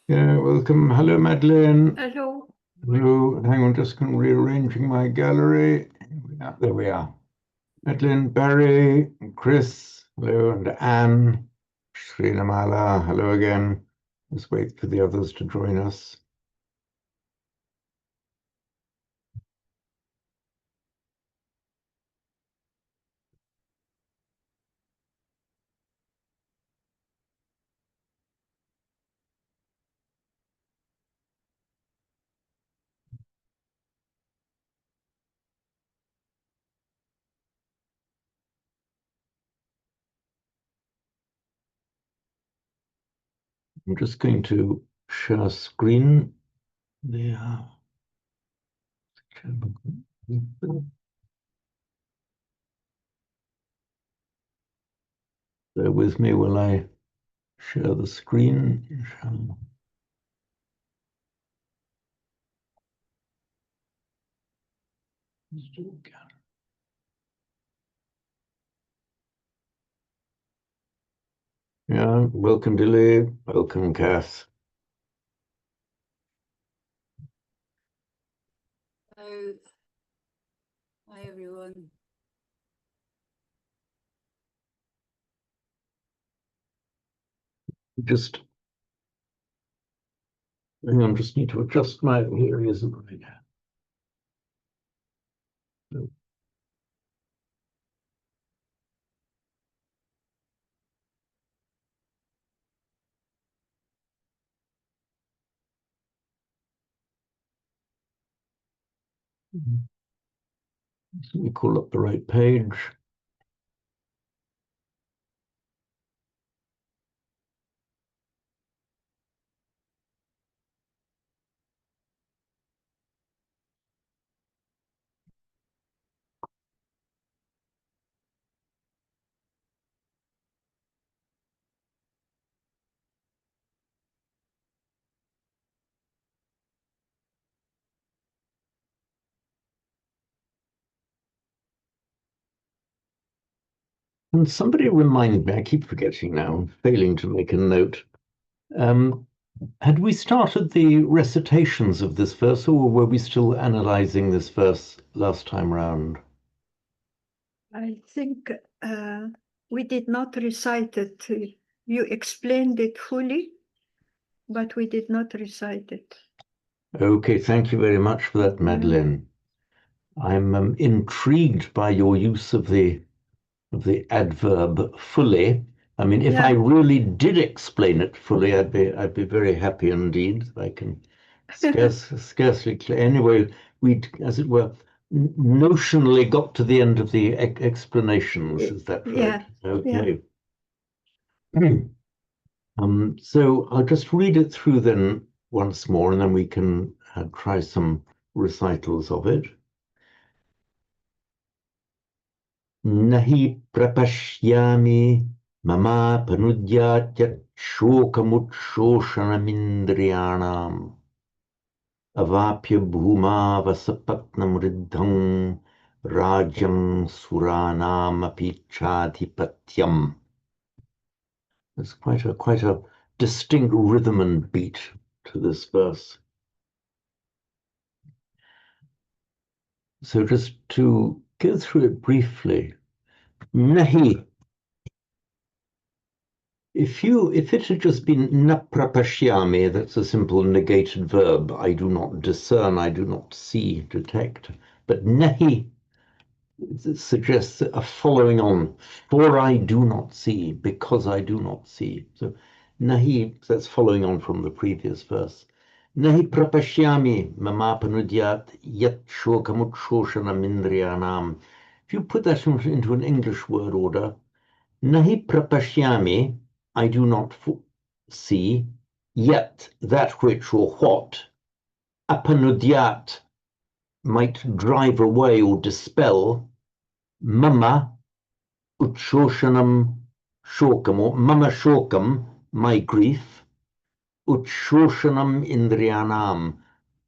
Yeah, welcome. Hello, Madeline. Hello. Hello. Hang on, just rearranging my gallery. There we are. Madeline, Barry, Chris, hello, and Anne, Srinamala, hello again. Let's wait for the others to join us. I'm just going to share screen. There. Bear with me while I share the screen. Yeah, welcome, Dilly. Welcome, Kath. Hello. Hi, everyone. Just hang on, just need to adjust my here he isn't right. So, let me call up the right page. And somebody remind me, I keep forgetting now, I'm failing to make a note. Um, had we started the recitations of this verse, or were we still analyzing this verse last time round? I think we did not recite it. You explained it fully, but we did not recite it. Okay, thank you very much for that, Madeline. I'm intrigued by your use of the adverb fully. I mean, if I Yeah. really did explain it fully, I'd be very happy indeed. I can scarcely anyway. We, as it were, notionally got to the end of the explanations. Is that right? Yeah. Yeah. Okay. So I'll just read it through then once more, and then we can try some recitals of it. Nahi prapashyami mamapanudyatyat shokamutshoshanamindriyanam avapya bhuma vasapatnamriddham rajyam suranam apichadhipatyam. There's quite a distinct rhythm and beat to this verse. So just to go through it briefly, nahi. If it had just been naprapashyami, that's a simple negated verb. I do not discern, I do not see, detect. But nahi suggests a following on. For I do not see, because I do not see. So nahi, that's following on from the previous verse. Nahi prapashyami mamapanudyat yat shokamutshoshanam indriyanam. If you put that into an English word order, nahi prapashyami, I do not see, yet that which or what, apanudyat, might drive away or dispel, mama utshoshanam shokam, or mama shokam, my grief, utshoshanam indriyanam,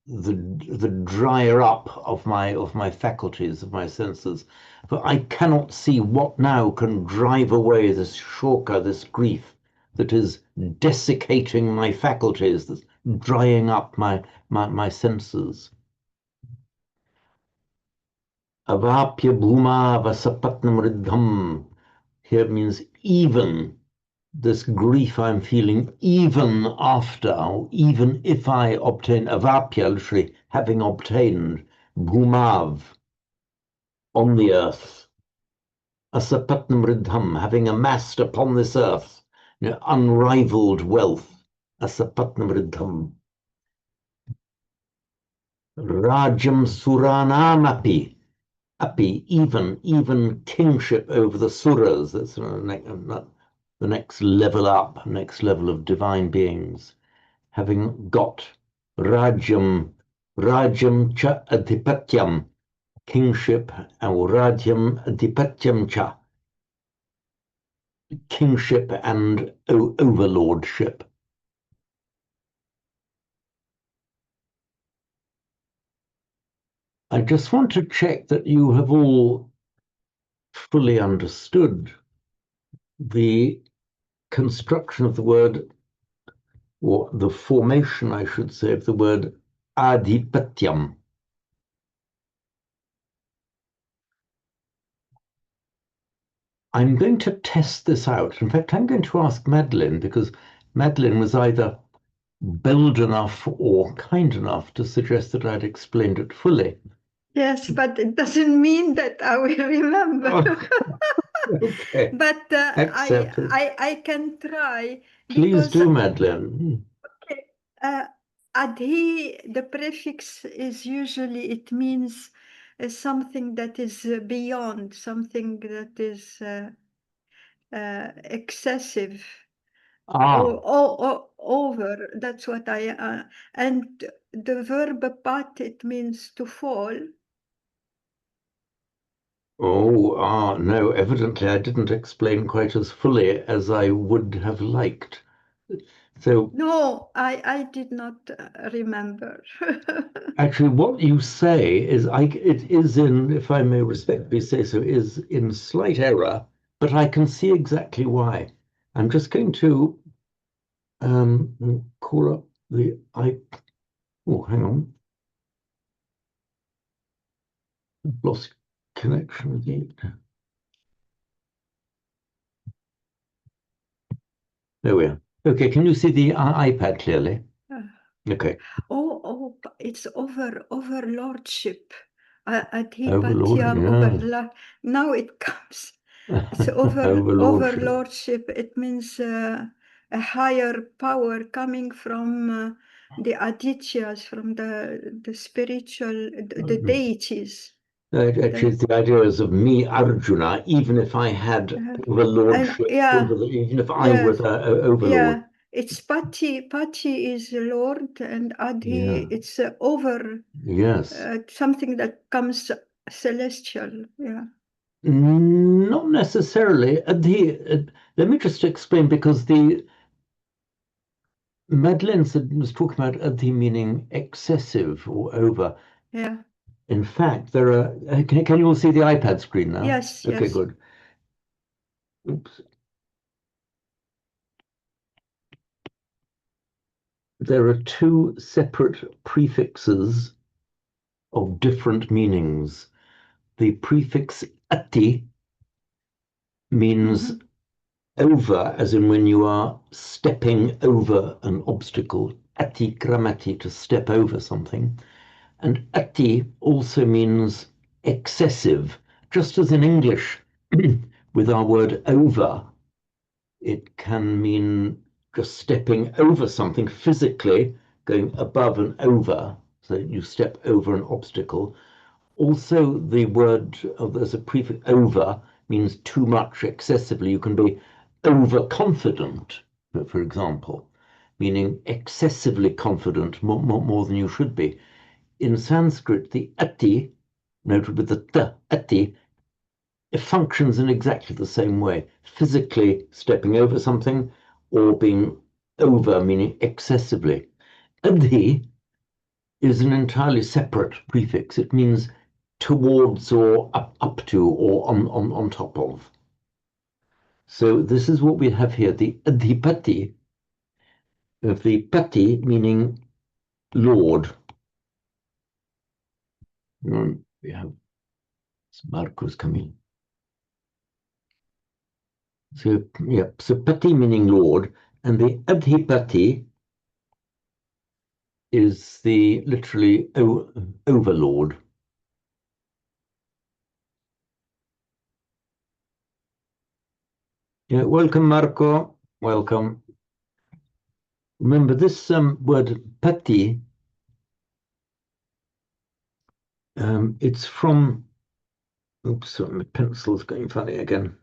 the dryer up of my faculties, of my senses. For I cannot see what now can drive away this shoka, this grief, that is desiccating my faculties, that's drying up my senses. Avapya bhuma vasapatnam riddham here means even this grief I'm feeling, even after, or even if I obtain avapya, literally having obtained bhumav on the earth, asapatnam riddham, having amassed upon this earth, unrivaled wealth, asapatnam riddham. Rajam suranamapi, even kingship over the suras, that's the next level up, next level of divine beings, having got rajam cha adhipatyam, kingship, or rajam adhipatyam cha, kingship and overlordship. I just want to check that you have all fully understood the construction of the word, or the formation, I should say, of the word adhipatyam. I'm going to test this out. In fact, I'm going to ask Madeline, because Madeline was either bold enough or kind enough to suggest that I'd explained it fully. Yes, but it doesn't mean that I will remember. Okay, But accepted. I can try Please because do, Madeline. okay, adhi, the prefix is usually, it means something that is beyond, something that is excessive Ah, or over. That's what and the verb pat, it means to fall. no, evidently I didn't explain quite as fully as I would have liked. So No, I did not remember. actually, what you say is, it is in, if I may respectfully say so, is in slight error, but I can see exactly why. I'm just going to call up oh, hang on, I've lost connection again. There we are. Okay, can you see the iPad clearly? Okay. Oh, it's overlordship. Overlord, Adhipatyam, yeah. now it comes. It's Overlordship. overlordship. It means a higher power coming from the adityas, from the spiritual, the deities. Actually, The, the idea is of me, Arjuna, even if I had and overlordship yeah, over even if I were yes, the overlord. yeah. It's Pati. Pati is Lord, and Yeah. Adhi, it's over. Yes. Something that comes celestial. Yeah. Not necessarily. Let me just explain, because the Madeleine was talking about adhi meaning excessive or over. Yeah. In fact, there are. Can you all see the iPad screen now? Yes. Okay, Yes. good. Oops. There are two separate prefixes of different meanings. The prefix ati means over, as in when you are stepping over an obstacle. Ati kramati, to step over something. And ati also means excessive, just as in English, with our word over, it can mean just stepping over something physically, going above and over, so you step over an obstacle. Also, the word, there's a prefix over, means too much, excessively. You can be overconfident, for example, meaning excessively confident, more than you should be. In Sanskrit, the ati, noted with the t, ati, it functions in exactly the same way, physically stepping over something, or being over, meaning excessively. Adhi is an entirely separate prefix. It means towards, or up to, or on top of. So this is what we have here, the adhipati of the pati, meaning Lord. We have Marcos coming. So, yeah, so pati meaning Lord, and the adhipati is the literally overlord. Yeah, welcome, Marco. Welcome. Remember this word pati, it's from, oops, sorry, my pencil's going funny again.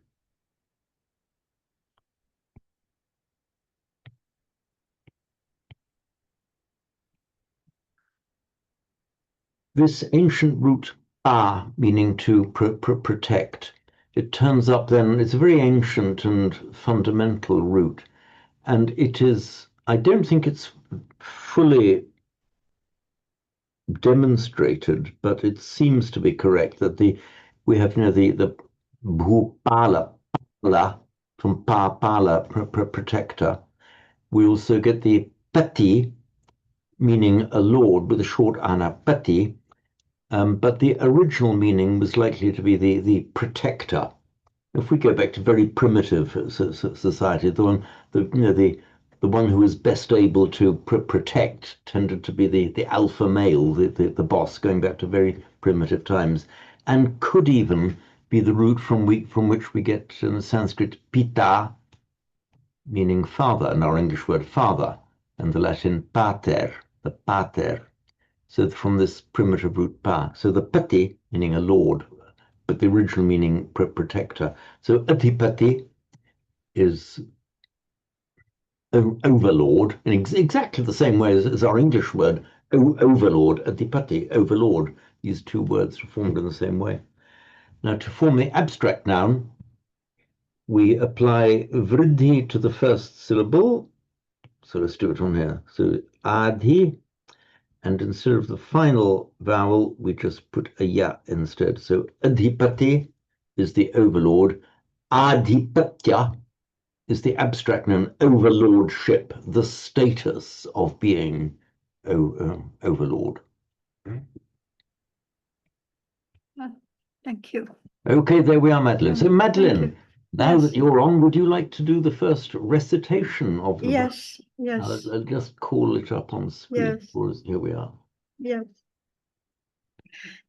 This ancient root pa, meaning to protect, it turns up then, it's a very ancient and fundamental root. And it is, I don't think it's fully demonstrated, but it seems to be correct that we have the bhupala pala from pala protector. We also get the pati, meaning a lord with a short ana pati, but the original meaning was likely to be the protector. If we go back to very primitive society, the one who was best able to protect tended to be the alpha male, the boss, going back to very primitive times, and could even be the root from which we get in Sanskrit pita, meaning father, and our English word father, and the Latin pater, the pater. So from this primitive root pa. So the pati, meaning a lord, but the original meaning protector. So adhipati is overlord in exactly the same way as our English word overlord, adhipati, overlord. These two words are formed in the same way. Now to form the abstract noun, we apply vriddhi to the first syllable. So let's do it on here. So adhi, and instead of the final vowel, we just put a ya instead. So adhipati is the overlord. Adhipatya is the abstract noun, overlordship, the status of being overlord. Thank you. Okay, there we are, Madeline. So, Madeline, now Yes. that you're on, would you like to do the first recitation of the book? Yes, yes, I'll just call it up on screen. yes, Here we are. yes.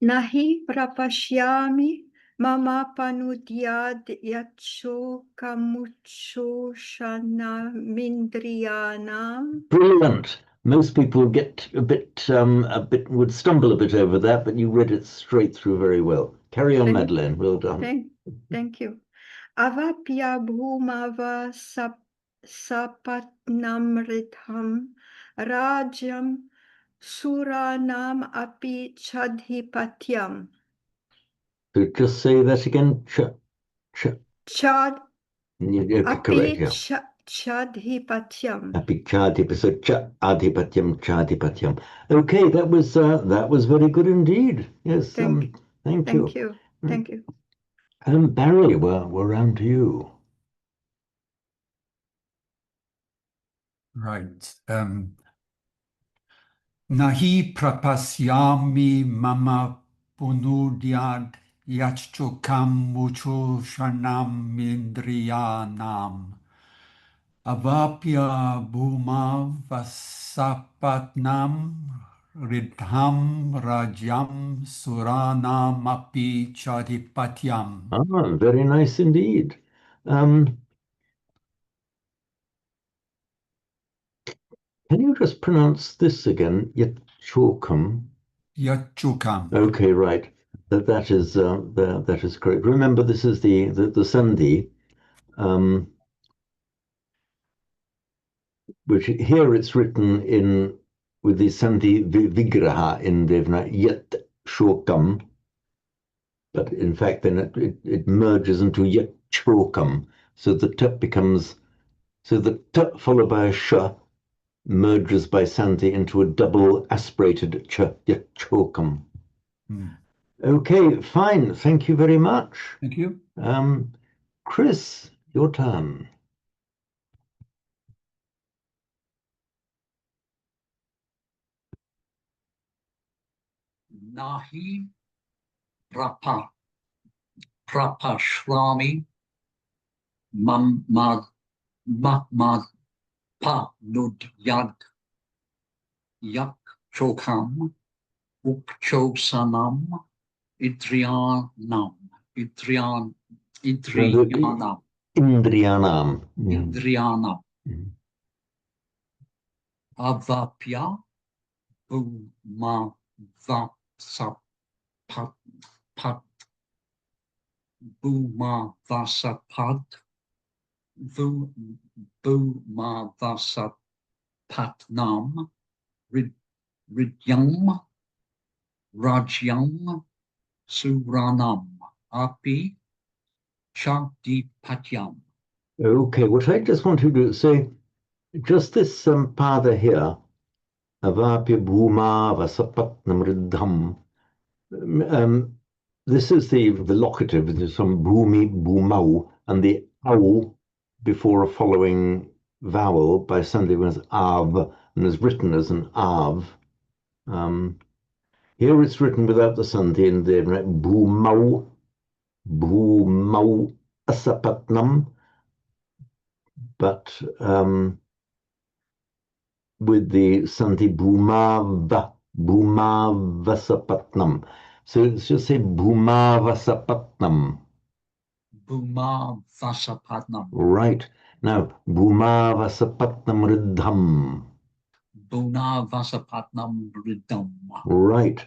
Nahi prapashyami mama panudyad yacho kamucho shana mindriyanam. Brilliant. Most people get a bit would stumble a bit over that, but you read it straight through very well. Carry on, Madeline. Well done. Thank you. Avapya bhumava sapatnam ritham rajam suranam api chadhipatyam. So just say that again. Chad Correct, api yeah. chadhipatyam. Chadipatyam. Okay, that was very good indeed. Yes, thank Thank you. you. Thank you. Barry, we're round to you. Right. Nahi prapasyami mama punudyad yachchukam mucho shanam mindriyanam. Avapya bhuma vasapatnam ridham rajam suranam api chadipatyam. Ah, very nice indeed. Can you just pronounce this again? Yachokam. Yachchukam. Okay, right. That is correct. Remember, this is the sandhi, which here it's written in with the sandhi vigraha in Devna yat shokam, but in fact then it merges into yat chokam. So the t becomes the t followed by a sh merges by sandhi into a double aspirated ch, yat chokam. Okay, fine. Thank you very much. Thank you. Chris, Your turn. Nahi prapashrami mad pa nudyad yak chokam upchosanam idriyanam idriyanam Indriyanam. idriyanam Mm. avapya bhuma vasapat bhuma vasapad bhuma vasapatnam ridyam rajyam suranam api chadipatyam. Okay, what I just want to do, say, just this pada here, avapya bhuma vasapatnam riddham. This is the locative, there's some bhumi, bhumau, and the au before a following vowel by Sunday was av, and is written as an av. Here it's written without the Sunday in there, right? Bhumau, bhumau asapatnam, but with the Santi Bhumavasapatnam. So let's just say Bhumavasapatnam. Bhuma vasapatnam. Right. Now, Bhumavasapatnam Riddham. Bhuna vasapatnam riddham. Right.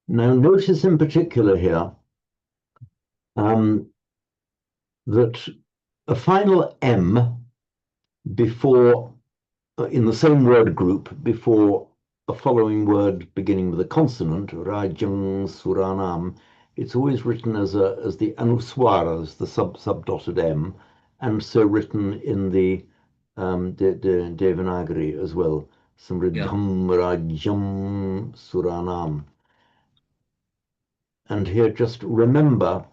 Now, notice in particular here that a final M before, in the same word group, before a following word beginning with a consonant, Rajang Suranam, it's always written as the anuswara, as the subdotted M, and so written in the Devanagari as well. Samriddham Rajam Suranam. And here just remember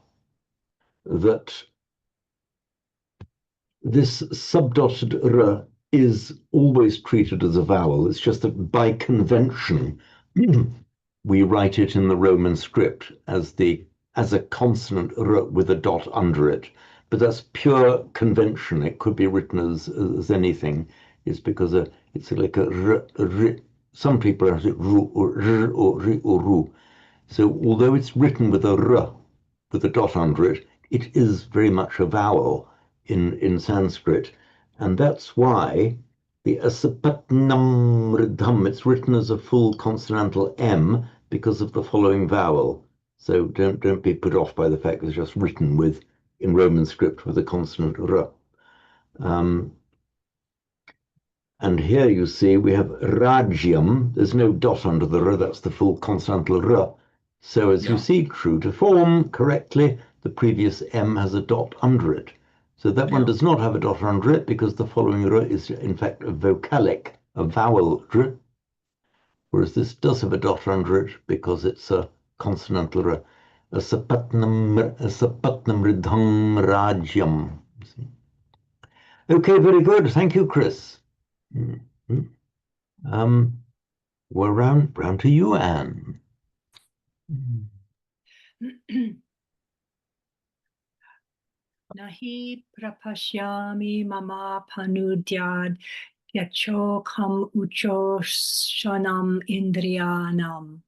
that this subdotted r is always treated as a vowel. It's just that by convention, we write it in the Roman script as a consonant r with a dot under it. But that's pure convention. It could be written as anything. It's because it's like a r. Some people have it ru or r or ri or ru. So although it's written with a r with a dot under it, it is very much a vowel in Sanskrit. And that's why the asapatnam riddham, it's written as a full consonantal M because of the following vowel. So don't be put off by the fact that it's just written in Roman script with a consonant r. And here you see we have rajyam. There's no dot under the r, that's the full consonantal r. So as you see, true to form, correctly, the previous M has a dot under it. So that one does not have a dot under it because the following r is in fact a vocalic, a vowel r, whereas this does have a dot under it because it's a consonantal r. Asapatnam riddham rajyam. Okay, very good. Thank you, Chris. We're round to you, Anne. Nahi prapashyami mama panudyad yachokam uchoshanam indriyanam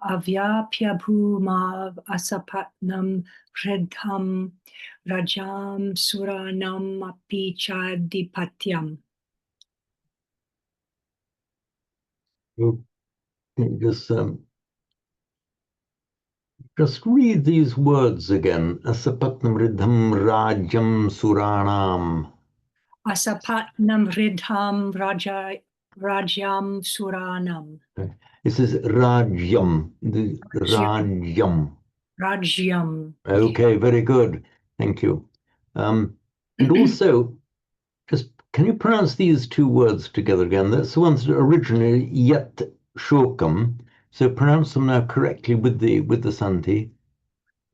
avyapya bhuma asapatnam hridham rajam suranam api chadipatyam. Just read these words again. Asapatnam riddham rajam suranam. Asapatnam hridham rajam suranam. This is rajam. Rajam. Rajyam. Okay, very good. Thank you. And also, just can you pronounce these two words together again? That's the ones that originally yet shokam. So pronounce them now correctly with the Santi.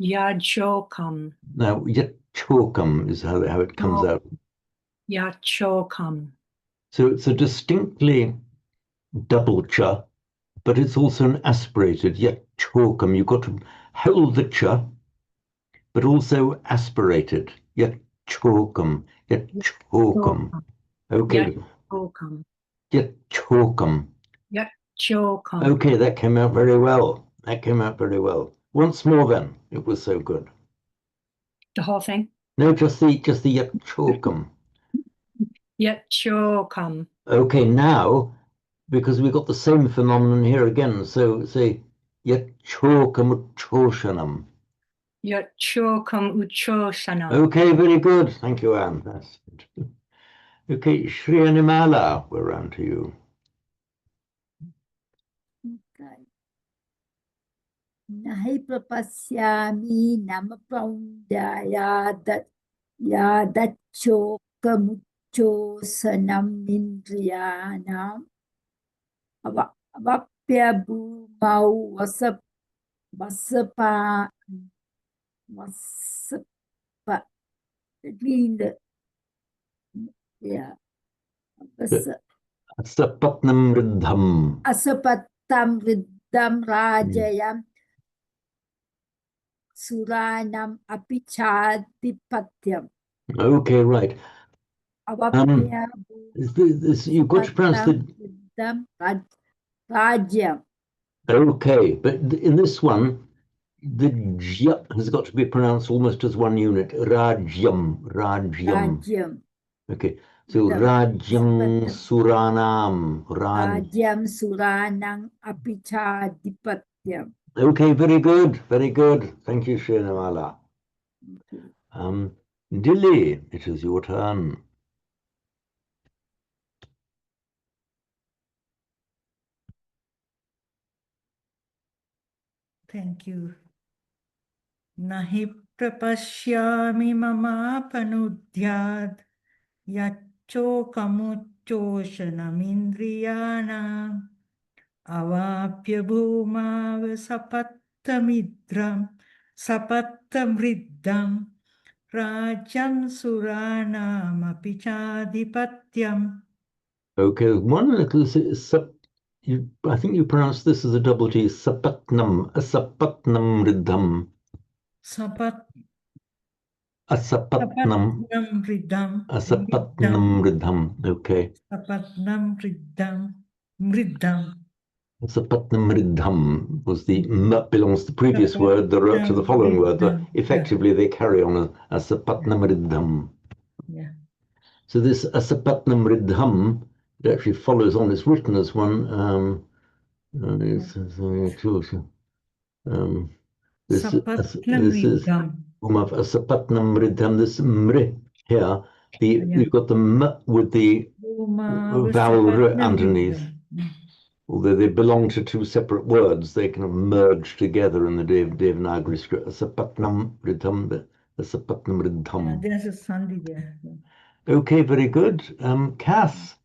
Yajokam. Now yet chokam is how it comes out. Yachokam. So it's a distinctly double cha, but it's also an aspirated yachokam. You've got to hold the cha, but also aspirate it. Yachokam, yachokam. Okay, Yachokam. yachokam. Yachokam. Okay, that came out very well. That came out very well. Once more then, it was so good. The whole thing? No, just the yachokam. Yachokam. Okay, now, because we've got the same phenomenon here again, so say yachokam uchoshanam. Yachokam uchoshanam. Okay, very good. Thank you, Anne. That's good. Okay, Shri Animala, we're round to you. Okay. Nahi prapasyami namapaundaya yadachokamucho sanamindriyanam avapya bhumau vasapa yeah Sapatnam riddham. asapattam riddham rajayam suranam apichadipatyam Okay, right. avapya You've got to pronounce the... riddham rajyam. Okay, but in this one, the j has got to be pronounced almost as one unit. Rajyam, rajyam. Rajyam. Okay, so The- rajyam suranam. Rajyam suranam apichadipatyam. Okay, very good, very good. Thank you, Srinamala. Dilly, it is your turn. Thank you. Nahi prapashyami mamapanudyad yachokam avapya bhumava sapattamriddham rajam suranam apichadipatyam. Okay, one little I think you pronounce this as a double T, sapatnam, asapatnam riddham. Asapatnam. Asapatnam riddham. Okay. Sapatnam riddham. Sapatnam riddham was the m belongs to the previous word, the r to the following word. Effectively, they carry on as sapatnam riddham. Yeah. So this asapatnam riddham, it actually follows on. It's written as one. This is asapatnam riddham. This mri here. You've got the m with the vowel r underneath. Although they belong to two separate words, they kind of merge together in the Devanagari script. Asapatnam riddham, asapatnam riddham. There's a sandhi there. Okay, very good. Kath.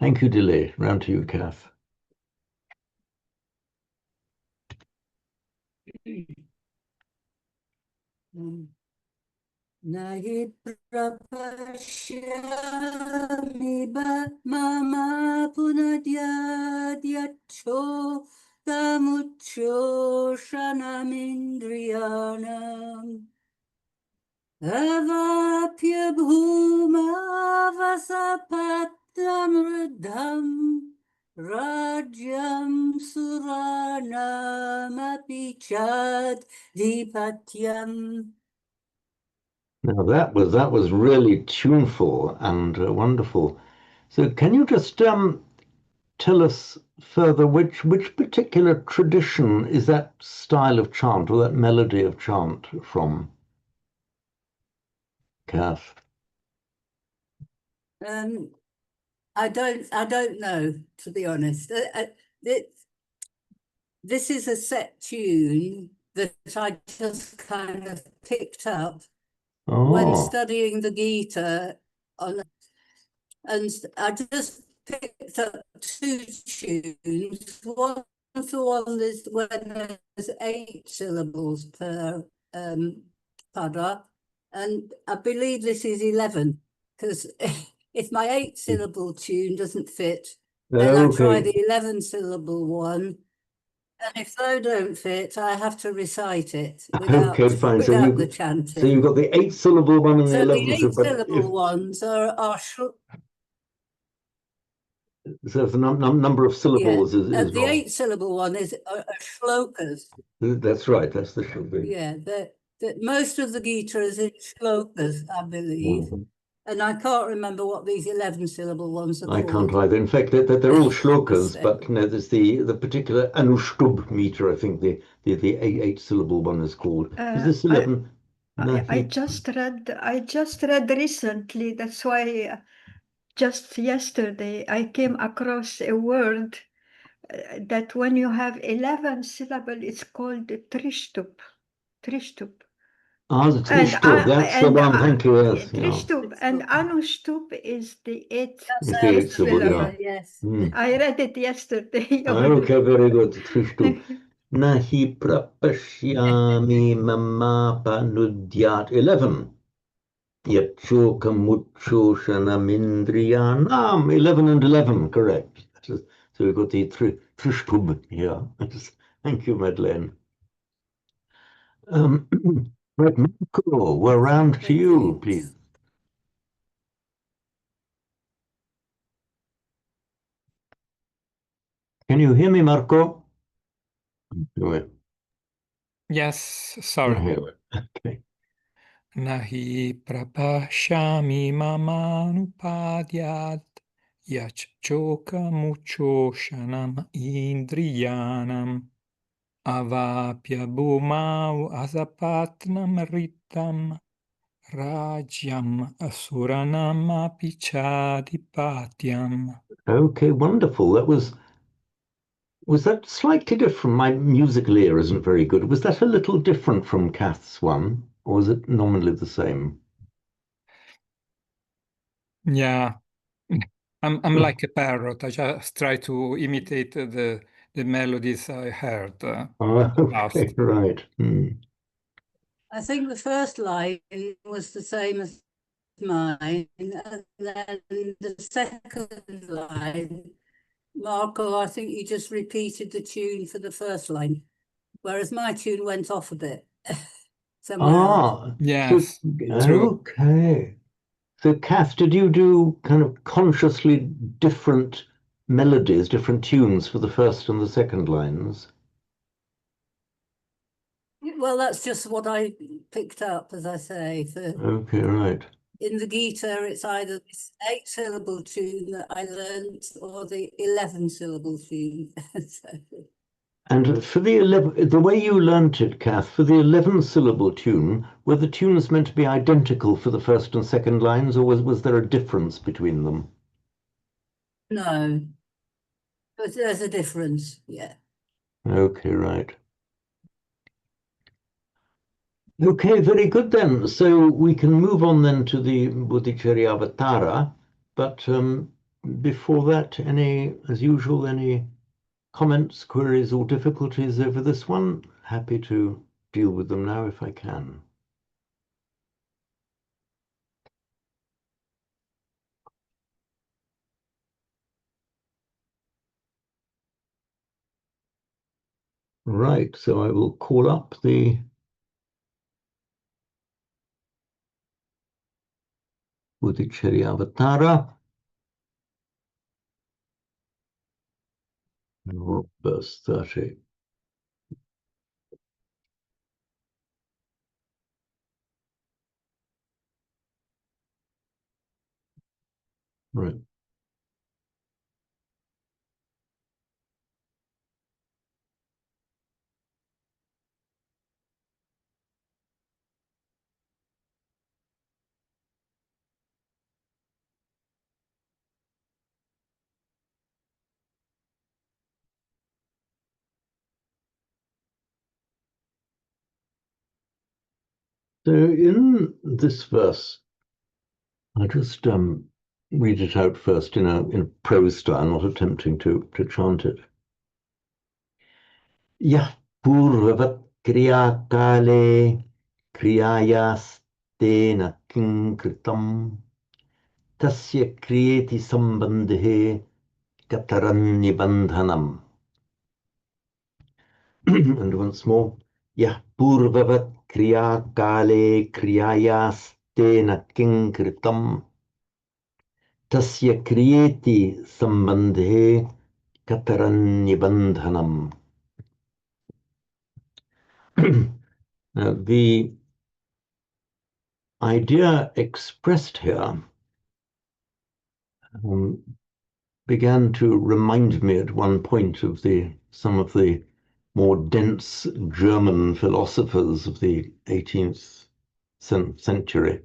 Thank you, Delay. Round to you, Kath. Nahi prapashyami mama punadyad yacho tamucho shanamindriyanam avapya bhuma vasapattam riddham rajyam suranam apichad dipatyam. Now that was really tuneful and wonderful. So can you just tell us further which particular tradition is that style of chant or that melody of chant from, Kath? I don't know, to be honest. This is a set tune that I just kind of picked up when studying the Gita and I just picked up two tunes. One for one is when there's 8 syllables per pada, and I believe this is 11, because if my 8-syllable tune doesn't fit, then I try the 11-syllable one, and if they don't fit, I have to recite it without, Okay, fine. without the chanting. So you've got the 8-syllable one and the So the 11-syllable. 8-syllable ones are So the number of syllables is the wrong. 8-syllable one is shlokas. That's right. That's the shloka. Yeah, most of the Gita is in shlokas, I believe. And I can't remember what these 11-syllable ones are I called. can't either. In fact, they're all shlokas, So- but there's the particular anushtub meter. I think the 8-syllable one is called. Is this 11? I just read recently. That's why just yesterday I came across a word that when you have 11 syllable, it's called trishtub. Trishtub. Ah, the trishtub. That's the one. Thank you. Yes. Trishtub and anushtub is the 8th It's the 8-syllable. syllable. Yes. I read it yesterday. Okay, very good. Trishtub. Nahi prapashyami mamapa nudyat 11. Yachokam 11 and 11, correct. So we've got the Trishtub here. Thank you, Madeleine. Right, Marco, we're round to you, please. Can you hear me, Marco? Yes, sorry. Okay. Nahi prapashyami mamanupadyat yachchokamuchoshanam indriyanam avapya bhumau asapatnam ritam rajyam asuranam apichadipatyam. Okay, wonderful. Was that slightly different? My musical ear isn't very good. Was that a little different from Kath's one, or was it nominally the same? Yeah, I'm like a parrot. I just try to imitate the melodies I heard. Okay, right. I think the first line was the same as mine, and then the second line, Marco, I think you just repeated the tune for the first line, whereas my tune went off a bit. Yes, true. Okay. So, Kath, did you do kind of consciously different melodies, different tunes for the first and the second lines? Well, that's just what I picked up, as I say. Okay, right. In the Gita, it's either this 8-syllable tune that I learnt or the 11-syllable tune. And for the way you learnt it, Kath, for the 11-syllable tune, were the tunes meant to be identical for the first and second lines, or was there a difference between them? No, but there's a difference, yeah. Okay, right. Okay, very good then. So we can move on then to the Bodhicharyavatara, but before that, as usual, any comments, queries, or difficulties over this one? Happy to deal with them now if I can. Right, so I will call up the Bodhicharyavatara. Verse 30. Right. So in this verse, I just read it out first in a prose style, not attempting to chant it. Yah purvavat kriya kale kriyayastena king kritam tasya kriyeti sambandhe kataran nibandhanam. And once more, yah purvavat kriya kale kriyayastena king kritam tasya kriyeti sambandhe kataran nibandhanam. The idea expressed here began to remind me at one point of some of the more dense German philosophers of the 18th century.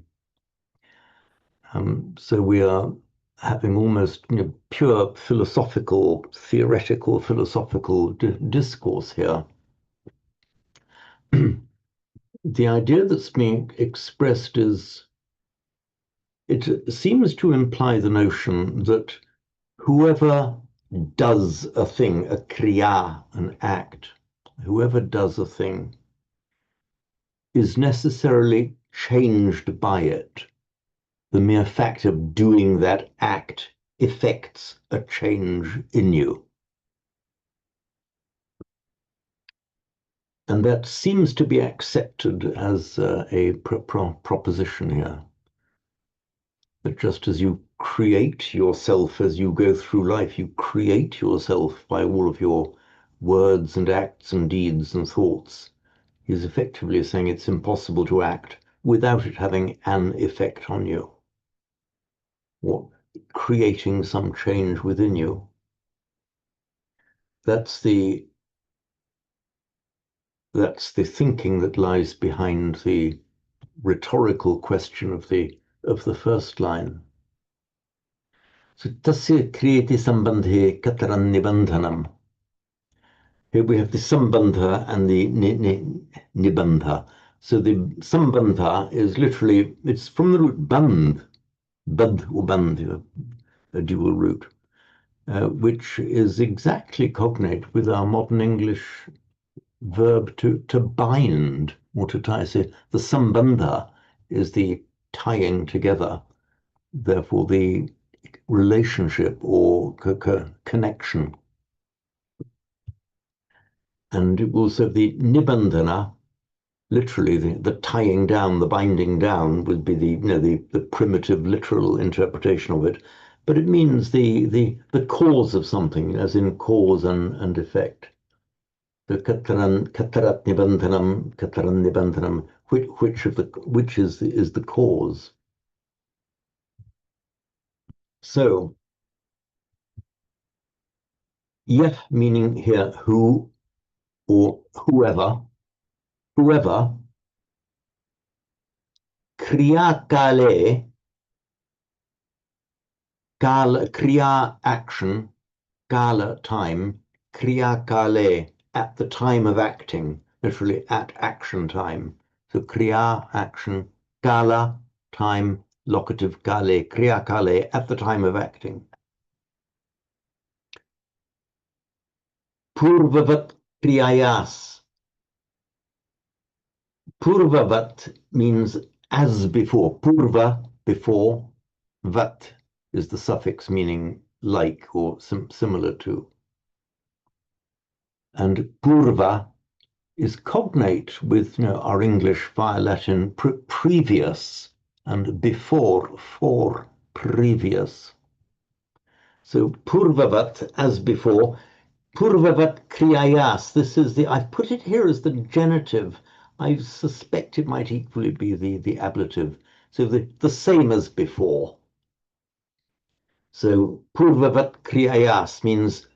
So we are having almost pure philosophical, theoretical, philosophical discourse here. The idea that's being expressed is, it seems to imply the notion that whoever does a thing, a kriya, an act, whoever does a thing is necessarily changed by it. The mere fact of doing that act effects a change in you. And that seems to be accepted as a proposition here. That just as you create yourself as you go through life, you create yourself by all of your words and acts and deeds and thoughts. He's effectively saying it's impossible to act without it having an effect on you, or creating some change within you. That's the thinking that lies behind the rhetorical question of the first line. So tasya kriyati sambandhe kataran nibandhanam. Here we have the sambandha and the nibandha. So the sambandha is literally, it's from the root band, bad or band, a dual root, which is exactly cognate with our modern English verb to bind or to tie. So the sambandha is the tying together, therefore the relationship or connection. And also the nibandhana, literally the tying down, the binding down, would be the primitive literal interpretation of it. But it means the cause of something, as in cause and effect. The katarat nibandhanam, which is the cause. So yeh meaning here who or whoever, kriya kale, kriya action, kala time, kriya kale at the time of acting, literally at action time. So kriya action, kala time, locative kale, kriya kale at the time of acting. Purvavat kriyayas. Purvavat means as before. Purva, before. Vat is the suffix meaning like or similar to. And purva is cognate with our English via Latin previous and before, for, previous. So purvavat, as before. Purvavat kriyayas, I've put it here as the genitive. I suspect it might equally be the ablative. So the same as before. So purvavat kriyayas means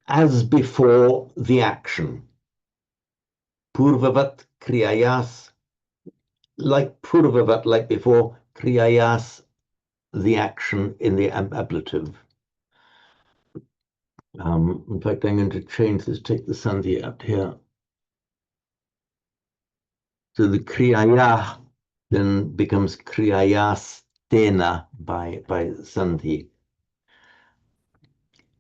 as before the action. Purvavat kriyayas, like purvavat, like before, kriyayas, the action in the ablative. In fact, I'm going to change this, take the sandhi out here. So the kriyaya then becomes kriyayastena by sandhi.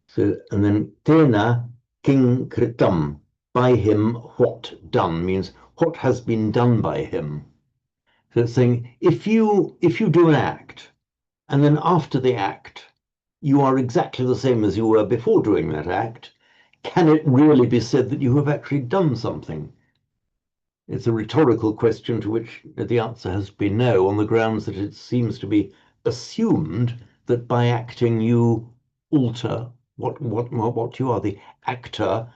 So, and then tena king kritam, by him what done, means what has been done by him. So it's saying if you do an act, and then after the act, you are exactly the same as you were before doing that act, can it really be said that you have actually done something? It's a rhetorical question to which the answer has been no, on the grounds that it seems to be assumed that by acting you alter what you are. The actor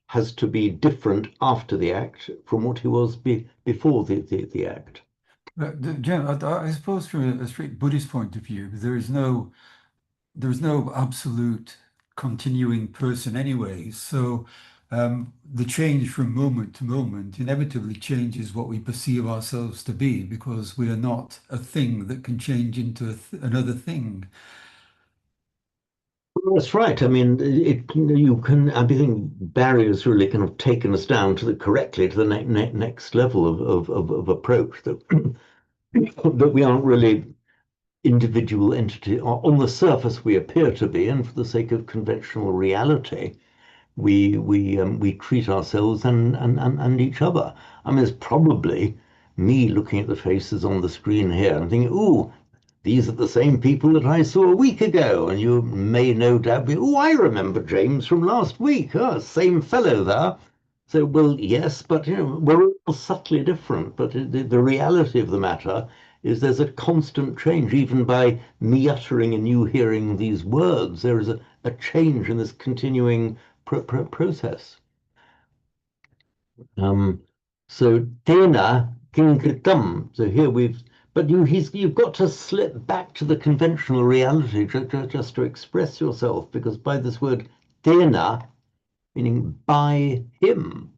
has to be different after the act from what he was before the act. Jim, I suppose from a straight Buddhist point of view, there's no absolute continuing person anyway. So the change from moment to moment inevitably changes what we perceive ourselves to be, because we are not a thing that can change into another thing. That's right. I mean, you can. I think barriers really kind of taken us down to the next level of approach that that we aren't really individual entity. On the surface, we appear to be, and for the sake of conventional reality, we treat ourselves and each other. I mean, it's probably me looking at the faces on the screen here and thinking, "Ooh, these are the same people that I saw a week ago," and you may no doubt be, "Oh, I remember James from last week. Oh, same fellow there." So, well, yes, but we're all subtly different. But the reality of the matter is there's a constant change. Even by me uttering and you hearing these words, there is a change in this continuing process. So tena kinkritam. So here but you've got to slip back to the conventional reality just to express yourself, because by this word tena, meaning by him,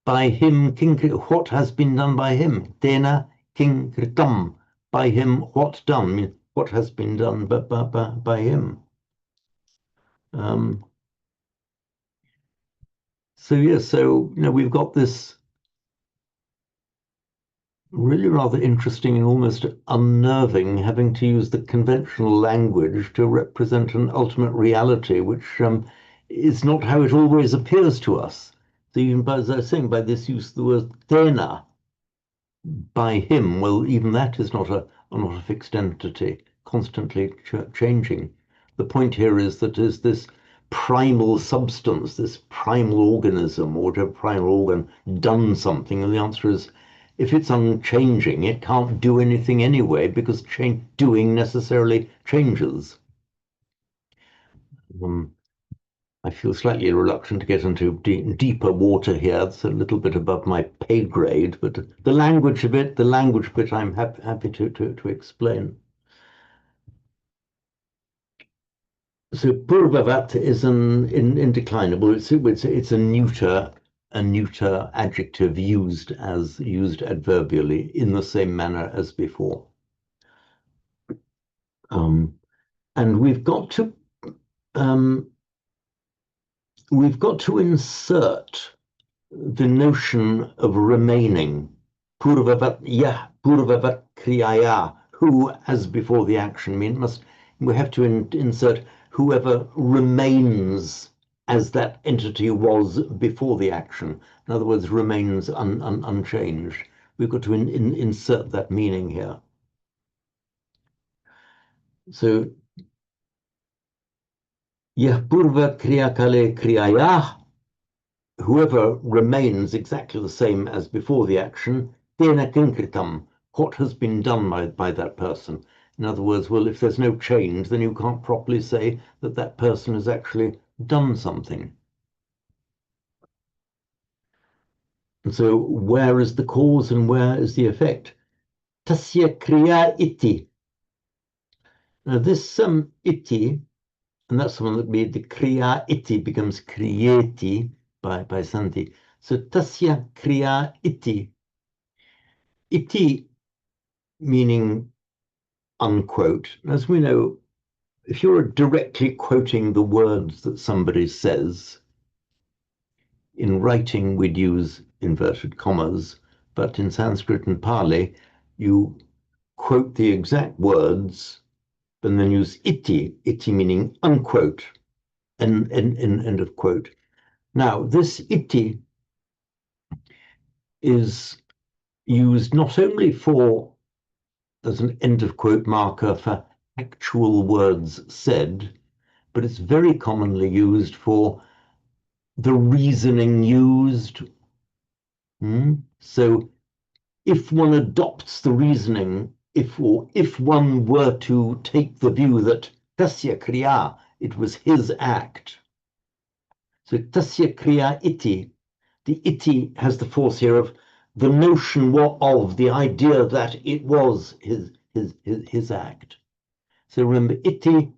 what has been done by him? Tena kinkritam, by him what done? I mean, what has been done by him? So yes, so we've got this really rather interesting and almost unnerving having to use the conventional language to represent an ultimate reality, which is not how it always appears to us. So even as I was saying, by this use of the word tena, by him, well, even that is not a fixed entity, constantly changing. The point here is that is this primal substance, this primal organism, or whatever primal organ, done something? And the answer is, if it's unchanging, it can't do anything anyway, because doing necessarily changes. I feel slightly reluctant to get into deeper water here. It's a little bit above my pay grade, but the language bit, I'm happy to explain. So purvavat is an indeclinable. It's a neuter adjective used adverbially in the same manner as before. And we've got to insert the notion of remaining. Purvavat kriyaya, who as before the action. We have to insert whoever remains as that entity was before the action. In other words, remains unchanged. We've got to insert that meaning here. So, yah purva kriyakale kriyaya, whoever remains exactly the same as before the action, tena kinkritam, what has been done by that person. In other words, well, if there's no change, then you can't properly say that that person has actually done something. And so where is the cause and where is the effect? Tasya kriya iti. Now this iti, and that's the one that made the kriya iti becomes kriyeti by Santi. So tasya kriya iti. Iti meaning unquote. As we know, if you're directly quoting the words that somebody says, in writing we'd use inverted commas, but in Sanskrit and Pali, you quote the exact words, and then use iti meaning unquote, end of quote. Now, this iti is used not only for as an end of quote marker for actual words said, but it's very commonly used for the reasoning used. So if one adopts the reasoning, if one were to take the view that tasya kriya, it was his act. So tasya kriya iti, the iti has the force here of the notion of the idea that it was his act. So remember, iti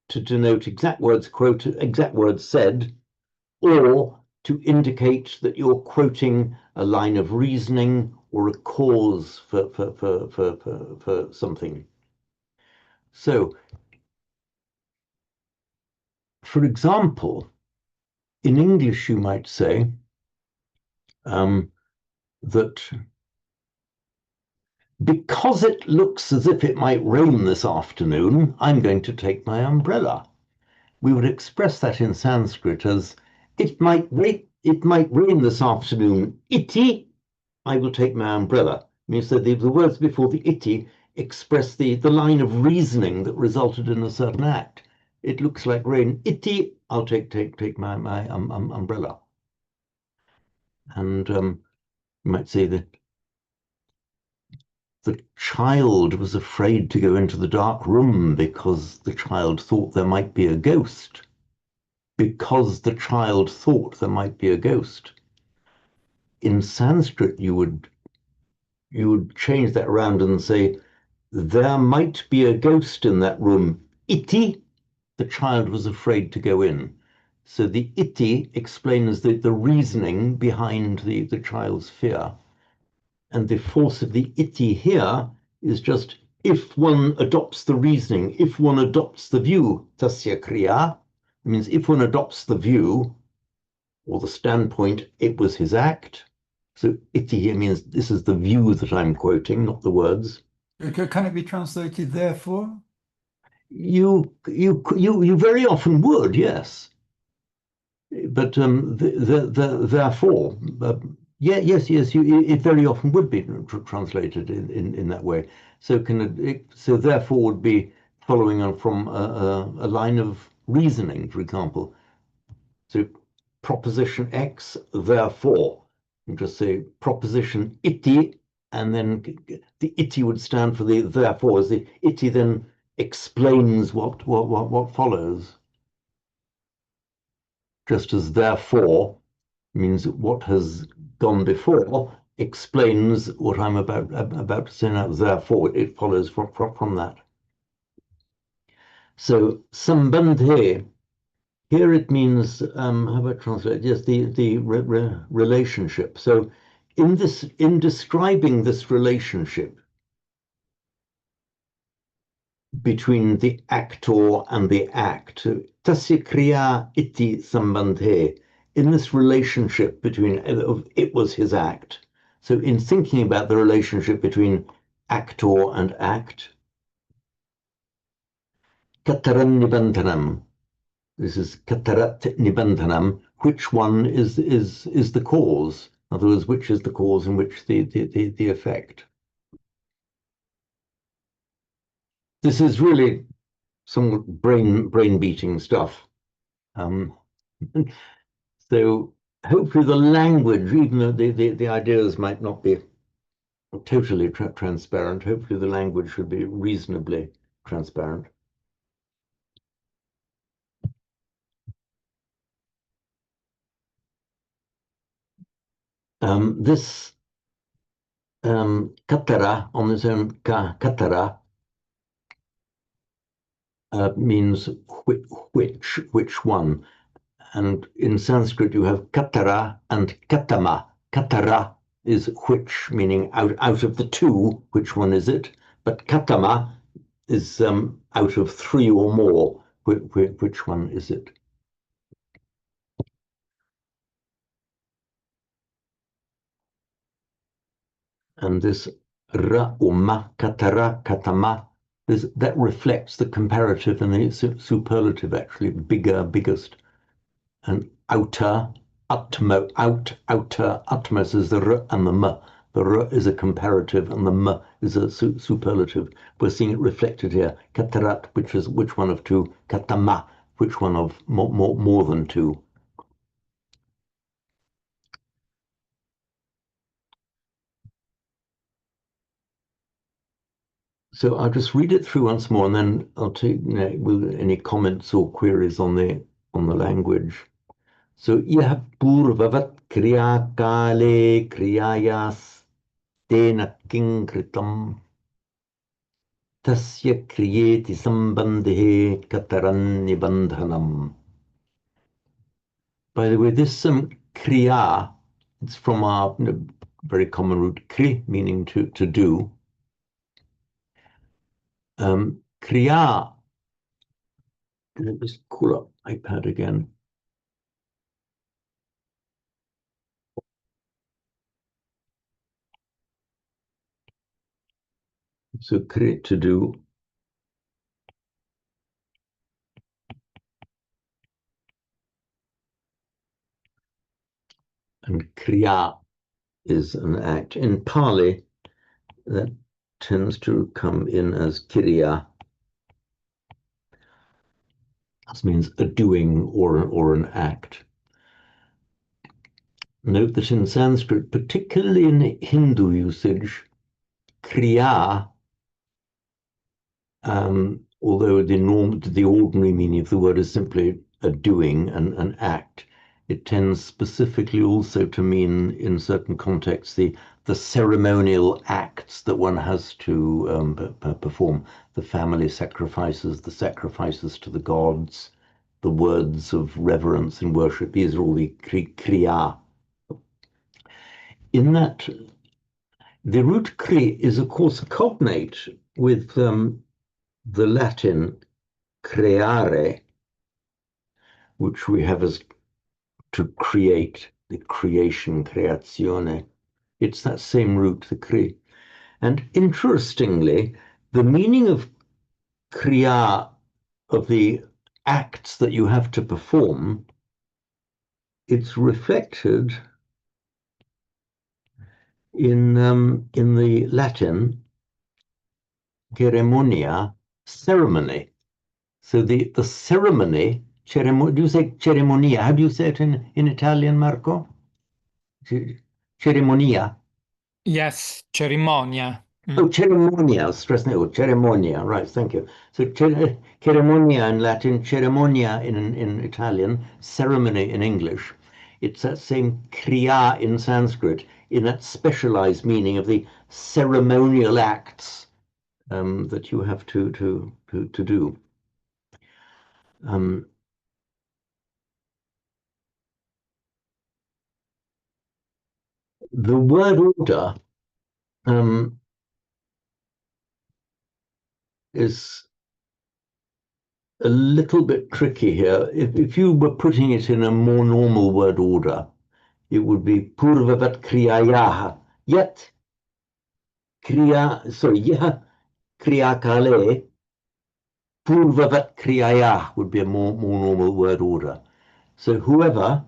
to denote exact words quoted, exact words said, or to indicate that you're quoting a line of reasoning or a cause for something. So, for example, in English you might say that because it looks as if it might rain this afternoon, I'm going to take my umbrella. We would express that in Sanskrit as it might rain this afternoon. Iti, I will take my umbrella. I mean, so the words before the iti express the line of reasoning that resulted in a certain act. It looks like rain. Iti, I'll take my umbrella. And you might say that the child was afraid to go into the dark room because the child thought there might be a ghost. Because the child thought there might be a ghost. In Sanskrit, you would change that around and say, there might be a ghost in that room. Iti, the child was afraid to go in. So the iti explains the reasoning behind the child's fear. And the force of the iti here is just if one adopts the reasoning, if one adopts the view, tasya kriya, it means if one adopts the view or the standpoint, it was his act. So iti here means this is the view that I'm quoting, not the words. Can it be translated therefore? You very often would, yes. But therefore, yes, it very often would be translated in that way. So so therefore would be following on from a line of reasoning, for example. So proposition X, therefore, and just say proposition iti, and then the iti would stand for the therefore, as the iti then explains what follows. Just as therefore means what has gone before explains what I'm about to say now. Therefore, it follows from that. So sambandhe, here it means how about translate? Yes, the relationship. So in describing this relationship between the actor and the act, tasya kriya iti sambandhe, in this relationship between it was his act. So in thinking about the relationship between actor and act, kataran nibandhanam. This is katarat nibandhanam. Which one is the cause? In other words, which is the cause and which the effect? This is really some brain beating stuff. So hopefully the language, even though the ideas might not be totally transparent, hopefully the language should be reasonably transparent. This katara on its own, katara, means which one. And in Sanskrit you have katara and katama. Katara is which, meaning out of the two, which one is it? But katama is out of three or more, which one is it? And this ra uma katara katama, that reflects the comparative and the superlative, actually, bigger, biggest. And outer, utmo, out, outer, utmost is the r and the m. The r is a comparative and the m is a superlative. We're seeing it reflected here. Katarat, which is which one of two? Katama, which one of more than two? So I'll just read it through once more, and then I'll take with any comments or queries on the language. So yah purvavat kriya kale kriyayas tena king kritam tasya kriyeti sambandhe kataran nibandhanam. By the way, this kriya, it's from our very common root kri, meaning to do. Kriya, let me just call up iPad again. So kri, to do. And kriya is an act. In Pali, that tends to come in as kiriya. This means a doing or an act. Note that in Sanskrit, particularly in Hindu usage, kriya, although the ordinary meaning of the word is simply a doing, an act, it tends specifically also to mean, in certain contexts, the ceremonial acts that one has to perform. The family sacrifices, the sacrifices to the gods, the words of reverence and worship. These are all the kriya. In that, the root kri is, of course, a cognate with the Latin creare, which we have as to create, the creation, creazione. It's that same root, the kri. And interestingly, the meaning of kriya, of the acts that you have to perform, it's reflected in the Latin ceremonia, ceremony. So the ceremony, do you say ceremonia? How do you say it in Italian, Marco? Ceremonia. Yes, cerimonia. Oh, ceremonia, ceremonia, right, thank you. So ceremonia in Latin, ceremonia in Italian, ceremony in English. It's that same kriya in Sanskrit, in that specialized meaning of the ceremonial acts that you have to do. The word order is a little bit tricky here. If you were putting it in a more normal word order, it would be purvavat kriyayaha. Yet yah kriya kale, purvavat kriyayah would be a more normal word order. So whoever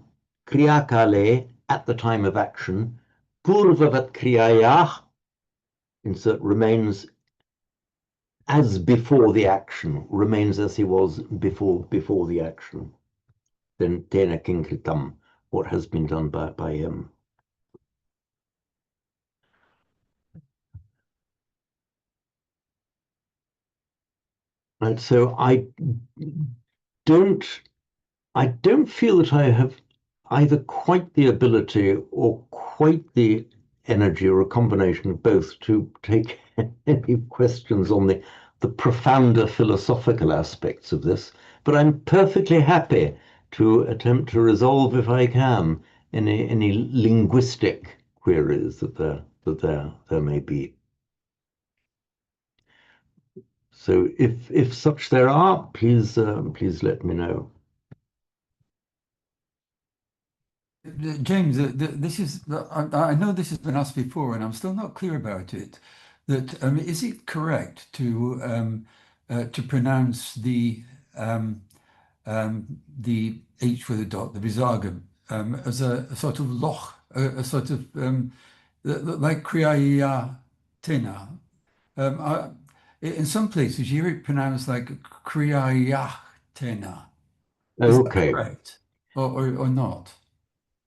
kriya kale at the time of action, purvavat kriyayah, insert remains as before the action, remains as he was before the action. Then tena kinkritam, what has been done by him. And so I don't feel that I have either quite the ability or quite the energy, or a combination of both, to take any questions on the profounder philosophical aspects of this. But I'm perfectly happy to attempt to resolve, if I can, any linguistic queries that there may be. So if such there are, please let me know. James, this is, I know this has been asked before, and I'm still not clear about it. That is it correct to pronounce the H with a dot, the Visarga, as a sort of loch, a sort of like Kriya Tena. In some places, you hear it pronounced like Kriya Tena. Is that Okay. correct, or not?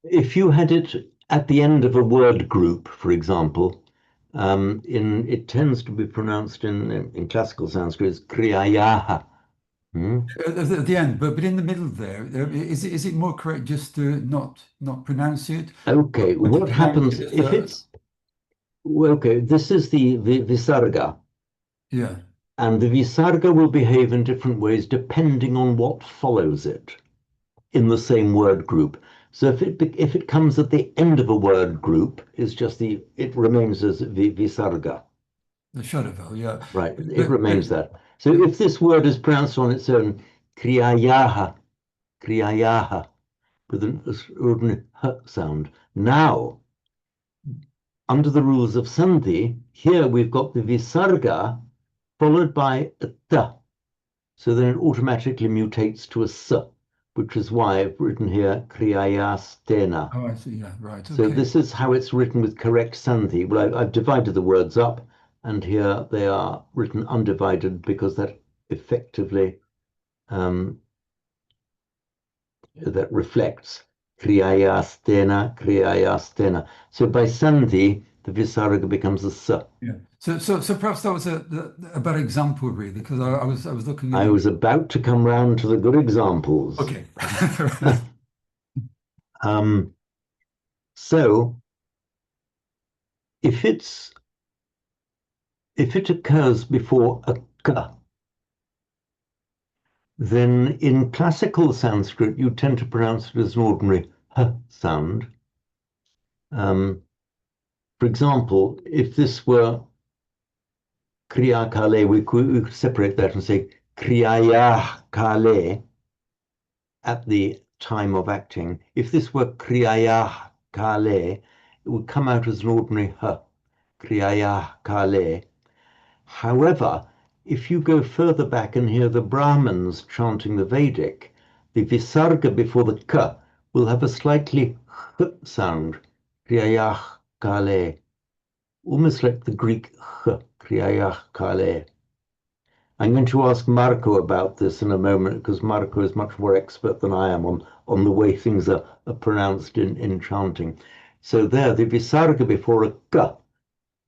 If you had it at the end of a word group, for example, it tends to be pronounced in classical Sanskrit as kriyayaha. At the end, but in the middle there, is it more correct just to not pronounce it? Okay, Or to what pronounce happens it if it's okay? This is the visarga, yeah. and the visarga will behave in different ways depending on what follows it in the same word group. So if it comes at the end of a word group, it remains as visarga. The Shadavel, yeah. Right, it remains that. So if this word is pronounced on its own, kriyayaha, with an ordinary h sound. Now, under the rules of Sandhi, here we've got the visarga followed by a t. So then it automatically mutates to a s, which is why I've written here kriyastena. Oh, I see. Yeah, right. So Okay. this is how it's written with correct Sandhi. Well, I've divided the words up, and here they are written undivided because that effectively that reflects kriyastena. So by Sandhi, the visarga becomes a s. Yeah. So perhaps that was a better example, really, because I was looking at I was about to come round to the good examples. Okay. So if it occurs before a k, then in classical Sanskrit you tend to pronounce it as an ordinary h sound. For example, if this were kriya kale, we could separate that and say kriyaya kale at the time of acting. If this were kriyaya kale, it would come out as an ordinary h, kriyaya kale. However, if you go further back and hear the Brahmins chanting the Vedic, the visarga before the k will have a slightly h sound, kriyaya kale, almost like the Greek ch, kriya kale. I'm going to ask Marco about this in a moment because Marco is much more expert than I am on the way things are pronounced in chanting. So there, the visarga before a k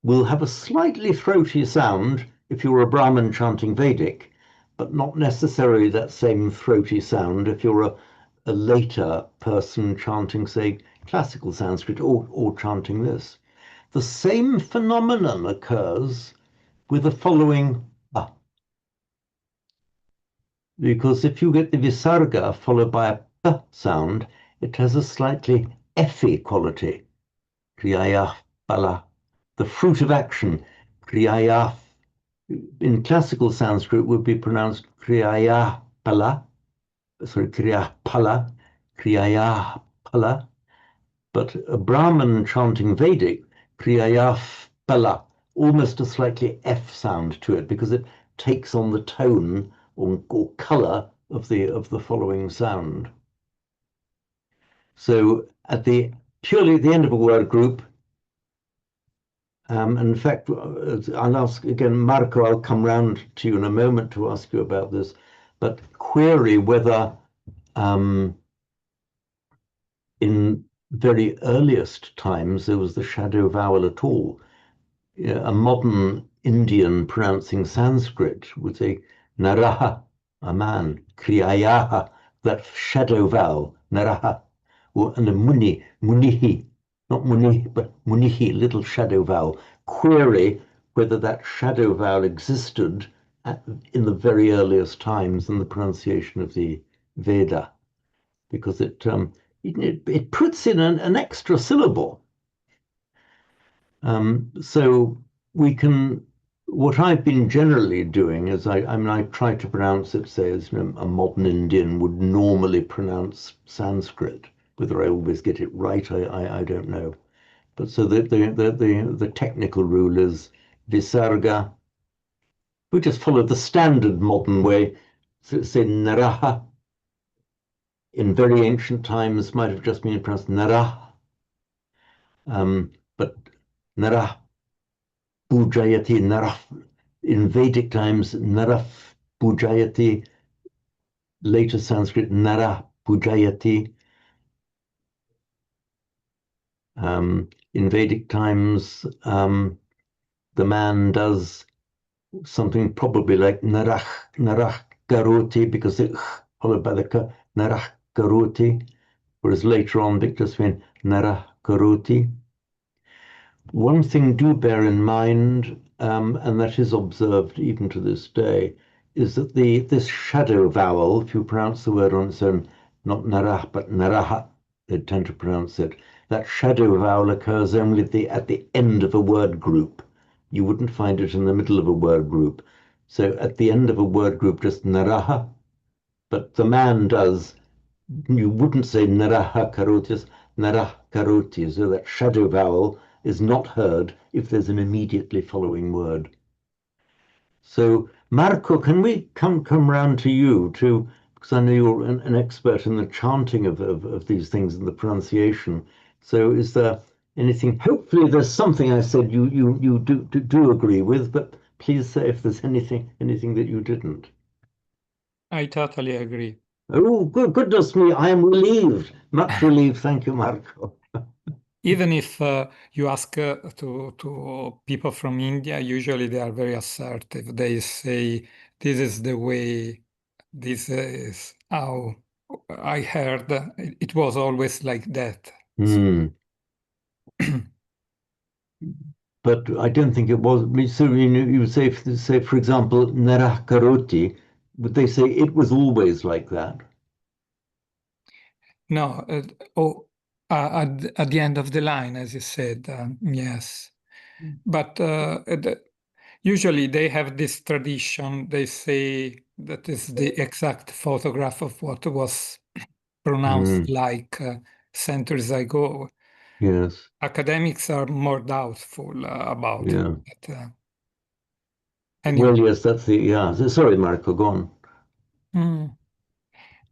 will have a slightly throaty sound if you're a Brahmin chanting Vedic, but not necessarily that same throaty sound if you're a later person chanting, say, classical Sanskrit or chanting this. The same phenomenon occurs with the following a. Because if you get the visarga followed by a p sound, it has a slightly effy quality. Kriyaya bala. The fruit of action, kriyaya, in classical Sanskrit would be pronounced kriyaya pala, kriya pala. But a Brahmin chanting Vedic, kriyaya pala, almost a slightly F sound to it because it takes on the tone or color of the following sound. So purely at the end of a word group, in fact, I'll ask again, Marco, I'll come round to you in a moment to ask you about this, but query whether in very earliest times there was the shadow vowel at all. A modern Indian pronouncing Sanskrit would say naraha, a man, kriyayaha, that shadow vowel, naraha, and a munihi, not munihi, but munihi, little shadow vowel. Query whether that shadow vowel existed in the very earliest times in the pronunciation of the Veda, because it puts in an extra syllable. So we can, what I've been generally doing is I try to pronounce it, say, as a modern Indian would normally pronounce Sanskrit. Whether I always get it right, I don't know. But so the technical rule is visarga. We just follow the standard modern way. So say naraha, in very ancient times might have just been pronounced Narah, but Narah Pujayati, Narah. In Vedic times, Narah Pujayati, later Sanskrit, Narah Pujayati. In Vedic times, the man does something probably like Narah Karoti, because it followed by the Ka, Narah Karoti, whereas later on it just meant Narah Karoti. One thing do bear in mind, and that is observed even to this day, is that this shadow vowel, if you pronounce the word on its own, not narah but naraha, they tend to pronounce it, that shadow vowel occurs only at the end of a word group. You wouldn't find it in the middle of a word group. So at the end of a word group, just naraha, but the man does, you wouldn't say naraha karotis, narah karoti, so that shadow vowel is not heard if there's an immediately following word. So Marco, can we come round to you too, because I know you're an expert in the chanting of these things and the pronunciation. So is there anything, hopefully there's something I said you do agree with, but please say if there's anything that you didn't. I totally agree. Oh, goodness me, I am relieved. Much relieved. Thank you, Marco. Even if you ask to people from India, usually they are very assertive. They say, this is the way, this is how I heard. It was always like that. But I don't think it was. So you would say, for example, Narah Karoti, would they say it was always like that? No, at the end of the line, as you said, yes. But usually they have this tradition. They say that is the exact photograph of what was pronounced like centuries ago. Yes. Academics are more doubtful about it. But, anyway. Well, yes, that's the, yeah. Sorry, Marco, go on.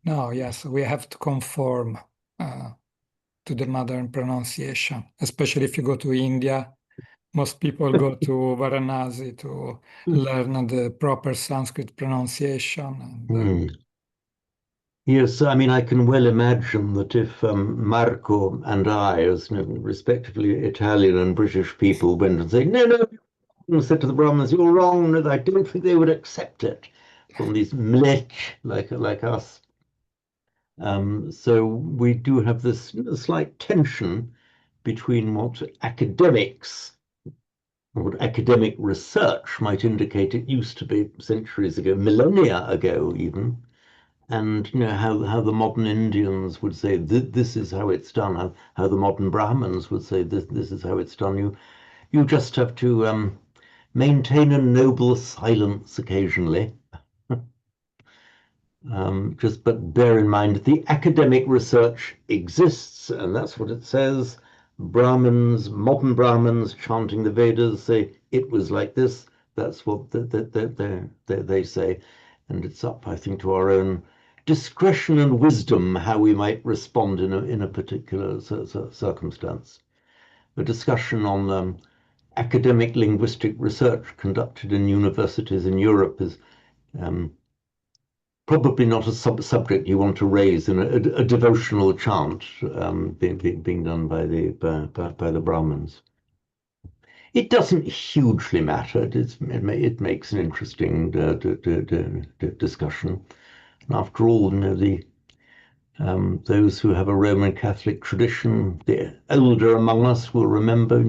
No, yes, we have to conform to the modern pronunciation, especially if you go to India. Most people go to Varanasi to learn the proper Sanskrit pronunciation. And, yes, I mean, I can well imagine that if Marco and I, as respectively Italian and British people, went and said, no, and said to the Brahmins, you're wrong, no, I don't think they would accept it from these mlech like us. So we do have this slight tension between what academics, what academic research might indicate it used to be centuries ago, millennia ago even, and how the modern Indians would say this is how it's done, how the modern Brahmins would say this is how it's done. You just have to maintain a noble silence occasionally. But bear in mind the academic research exists, and that's what it says. Brahmins, modern Brahmins chanting the Vedas say it was like this. That's what they say, and it's up, I think, to our own discretion and wisdom how we might respond in a particular circumstance. A discussion on academic linguistic research conducted in universities in Europe is probably not a subject you want to raise in a devotional chant being done by the Brahmins. It doesn't hugely matter. It makes an interesting discussion. And after all, those who have a Roman Catholic tradition, the elder among us will remember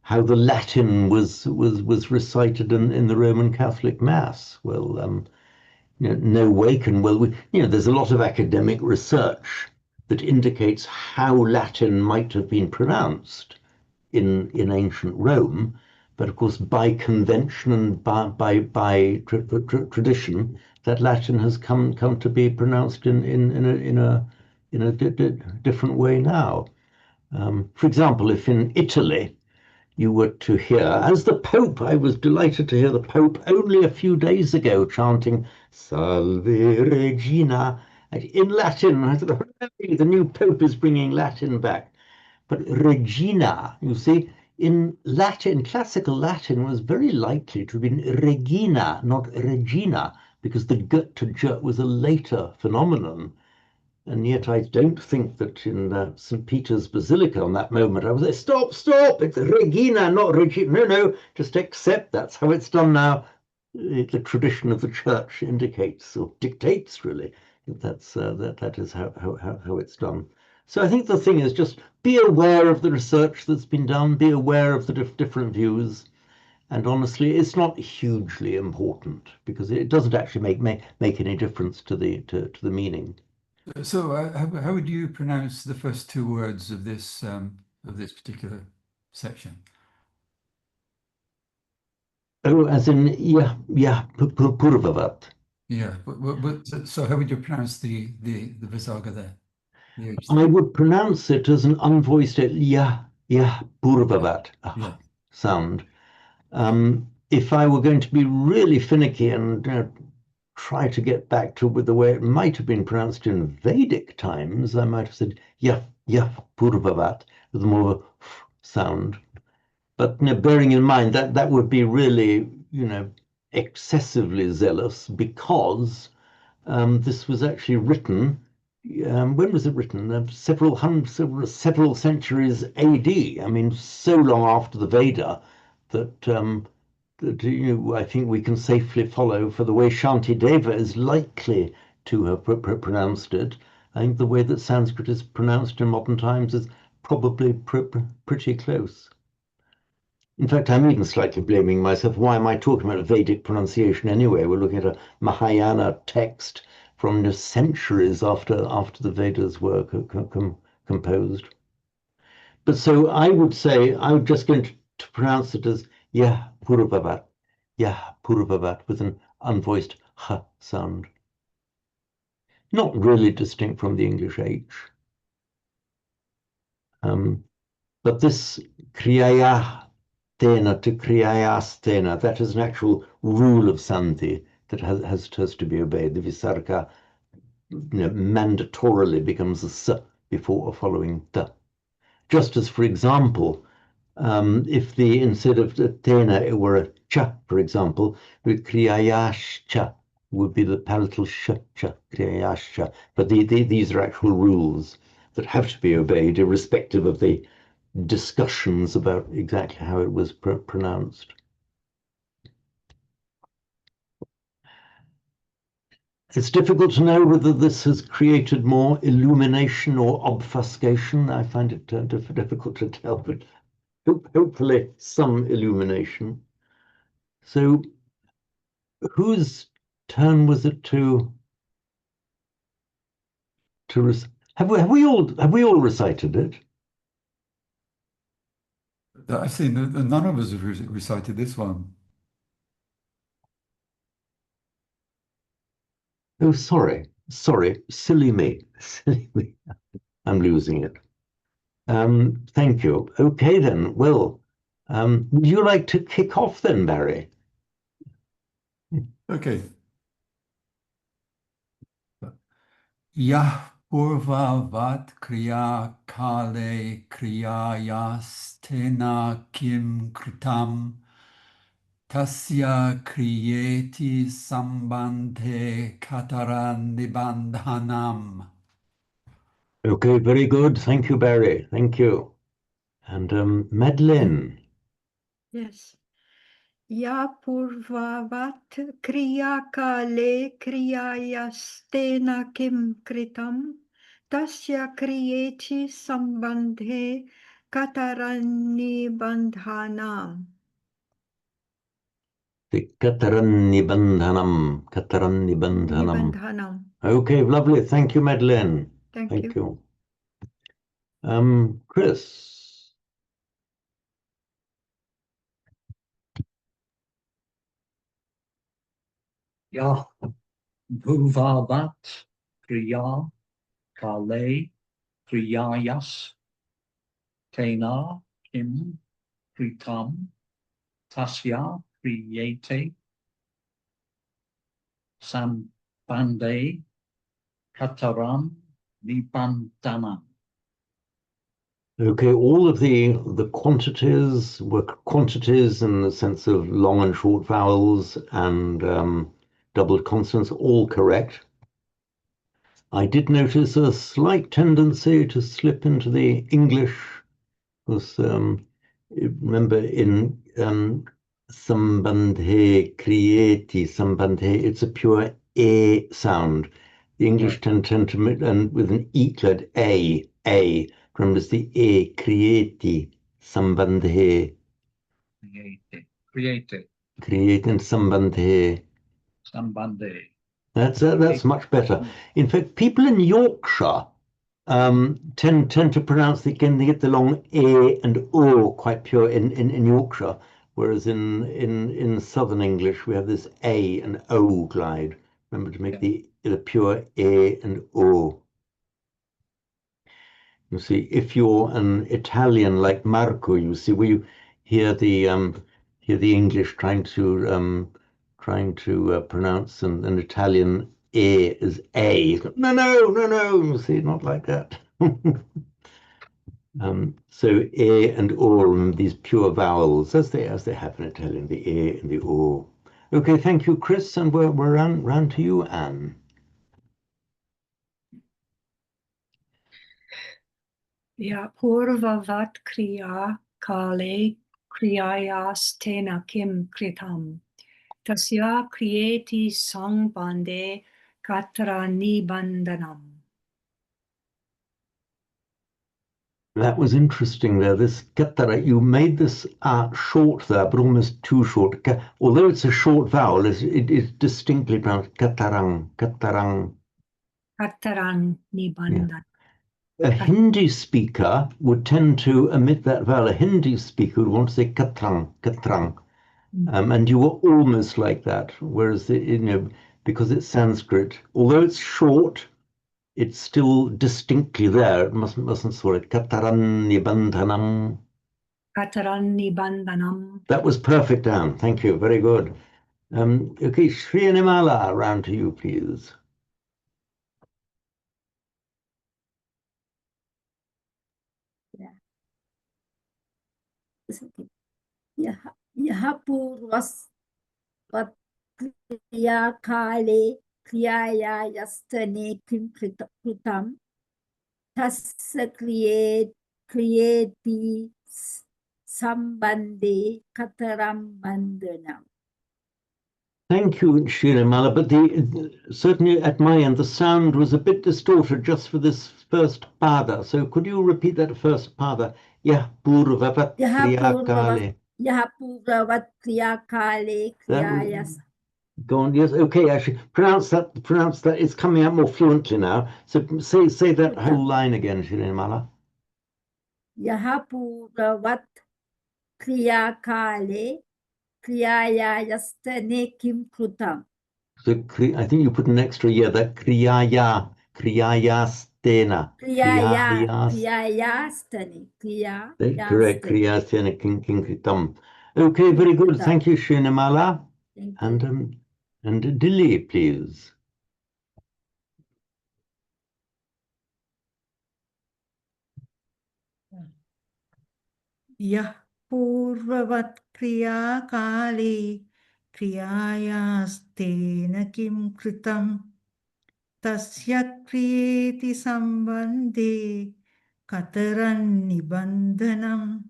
how the Latin was recited in the Roman Catholic Mass. Well, no way can there's a lot of academic research that indicates how Latin might have been pronounced in ancient Rome, but of course by convention and by tradition, that Latin has come to be pronounced in a different way now. For example, if in Italy you were to hear, as the Pope, I was delighted to hear the Pope only a few days ago chanting Salve Regina, In Latin, I thought, "Hooray, the new Pope is bringing Latin back." But regina, you see, in Latin, classical Latin was very likely to have been regina, not regina, because the g to j was a later phenomenon. And yet I don't think that in St. Peter's Basilica on that moment, I was like, stop, stop, it's Regina, not Regina. No, no, just accept that's how it's done now. The tradition of the church indicates or dictates, really, that is how it's done. So I think the thing is just be aware of the research that's been done, be aware of the different views. And honestly, it's not hugely important because it doesn't actually make any difference to the meaning. So how would you pronounce the first two words of this particular section? Oh, as in purvavat. Yeah, but so how would you pronounce the visarga there? I would pronounce it as an unvoiced purvavat sound. If I were going to be really finicky and try to get back to the way it might have been pronounced in Vedic times, I might have said purvavat with more of a f sound. But bearing in mind that would be really, excessively zealous because this was actually written. When was it written? Several centuries AD. I mean, so long after the Veda that I think we can safely follow for the way Shantideva is likely to have pronounced it. I think the way that Sanskrit is pronounced in modern times is probably pretty close. In fact, I'm even slightly blaming myself. Why am I talking about Vedic pronunciation anyway? We're looking at a Mahayana text from centuries after the Vedas were composed. But so I would say, I'm just going to pronounce it as purvavat with an unvoiced h sound. Not really distinct from the English H. But this kriyaya tena to kriyayastena, that is an actual rule of sandhi that has to be obeyed. The visarga mandatorily becomes a s before or following t. Just as, for example, if instead of tena it were a cha, for example, with kriyayascha would be the palatal sh, cha, kriyayascha. But these are actual rules that have to be obeyed, irrespective of the discussions about exactly how it was pronounced. It's difficult to know whether this has created more illumination or obfuscation. I find it difficult to tell, but hopefully some illumination. So whose turn was it to have we all recited it? I see none of us have recited this one. Oh, sorry, silly me. I'm losing it. Thank you. Okay then. Well, would you like to kick off then, Barry? Okay. Yah purvavat kriya kale kriyayastena kim kritam tasya kriyeti sambandhe kataran nibandhanam. Okay, very good. Thank you, Barry. Thank you. And Madeleine. Yes. Ya purvavat kriya kale kriyayastena kim kritam tasya kriyeti sambandhe kataranni bandhanam. Kataran Nibandhanam. Okay, lovely. Thank you, Madeleine. Thank you. Chris. Yah bhuvavat kriya kale kriyayas tena kim kritam tasya kriyete sambande Kataram Nibandanam. Okay, all of the quantities were quantities in the sense of long and short vowels and doubled consonants, all correct. I did notice a slight tendency to slip into the English, because remember in sambandhe, krieti, sambandhe, it's a pure A sound. The English tend to, and with an eclid A. Remember, it's the A, krieti, sambandhe. Create. Creating sambandhe. Sambandhe. That's much better. In fact, people in Yorkshire tend to pronounce they get the long A and O quite pure in Yorkshire, whereas in Southern English we have this A and O glide. Remember to make the pure A and O. You see, if you're an Italian like Marco, you see, we hear the English trying to pronounce an Italian A as A. No. You see, not like that. So A and O, these pure vowels, as they have in Italian, the A and the O. Okay, thank you, Chris, and we're round to you, Anne. Yeah, purvavat kriya kale kriyayastena kim kritam. Tasya kriyeti sangbande katra nibandanam. That was interesting there. This katara, you made this short there, but almost too short. Although it's a short vowel, it is distinctly pronounced katarang. Katarang nibandan. A Hindi speaker would tend to omit that vowel. A Hindi speaker would want to say katrang. And you were almost like that. Whereas, because it's Sanskrit, although it's short, it's still distinctly there. It mustn't sort it. Kataran nibandanam. Kataran nibandanam. That was perfect, Anne. Thank you. Very good. Okay, Sri Animala, round to you, please. यः पूर्ववत् क्रियाकाले क्रियाया यस्तने किं कृतं तस्य क्रियेति सम्बन्धे कतरं बन्धनम्. Thank you, Shirimala, but certainly at my end, the sound was a bit distorted just for this first pada. So could you repeat that first pada? Yah purvavat kriyakale. Yah purvavat kriyakale kriyayas. Go on, yes, okay, actually, pronounce that, it's coming out more fluently now. So say that whole line again, Shirimala. Yah purvavat kriyakale kriyaya yastane kim krutam. So I think you put an extra that kriyayastena. Kriyayastane. Correct, kriyastena kim kritam. Okay, very good. Thank you, Shinamala. And Dilly, please. Yah purvavat kriya kali kriyayastena kim kritam tasya kriyeti sambandhe kataran nibandanam.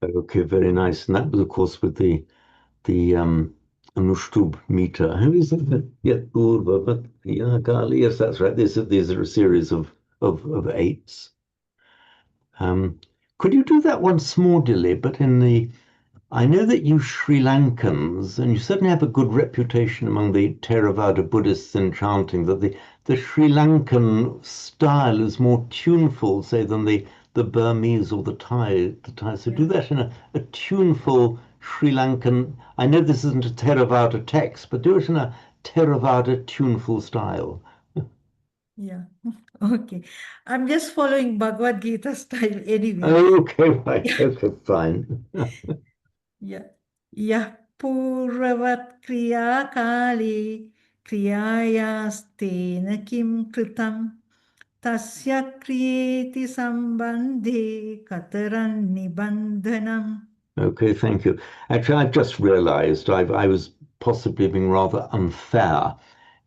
Okay, very nice. And that was, of course, with the Anushtub meter. How is it? Yes, that's right. These are a series of eights. Could you do that once more, Dilly? But I know that you Sri Lankans, and you certainly have a good reputation among the Theravada Buddhists in chanting, that the Sri Lankan style is more tuneful, say, than the Burmese or the Thai. So do that in a tuneful Sri Lankan. I know this isn't a Theravada text, but do it in a Theravada tuneful style. Yeah. Okay. I'm just following Bhagavad Gita style anyway. Okay, right. Okay, fine. Yeah. Yah purvavat kriya kali kriyayastena kim kritam tasya kriyeti sambandhe kataran nibandhanam. Okay, thank you. Actually, I've just realized I was possibly being rather unfair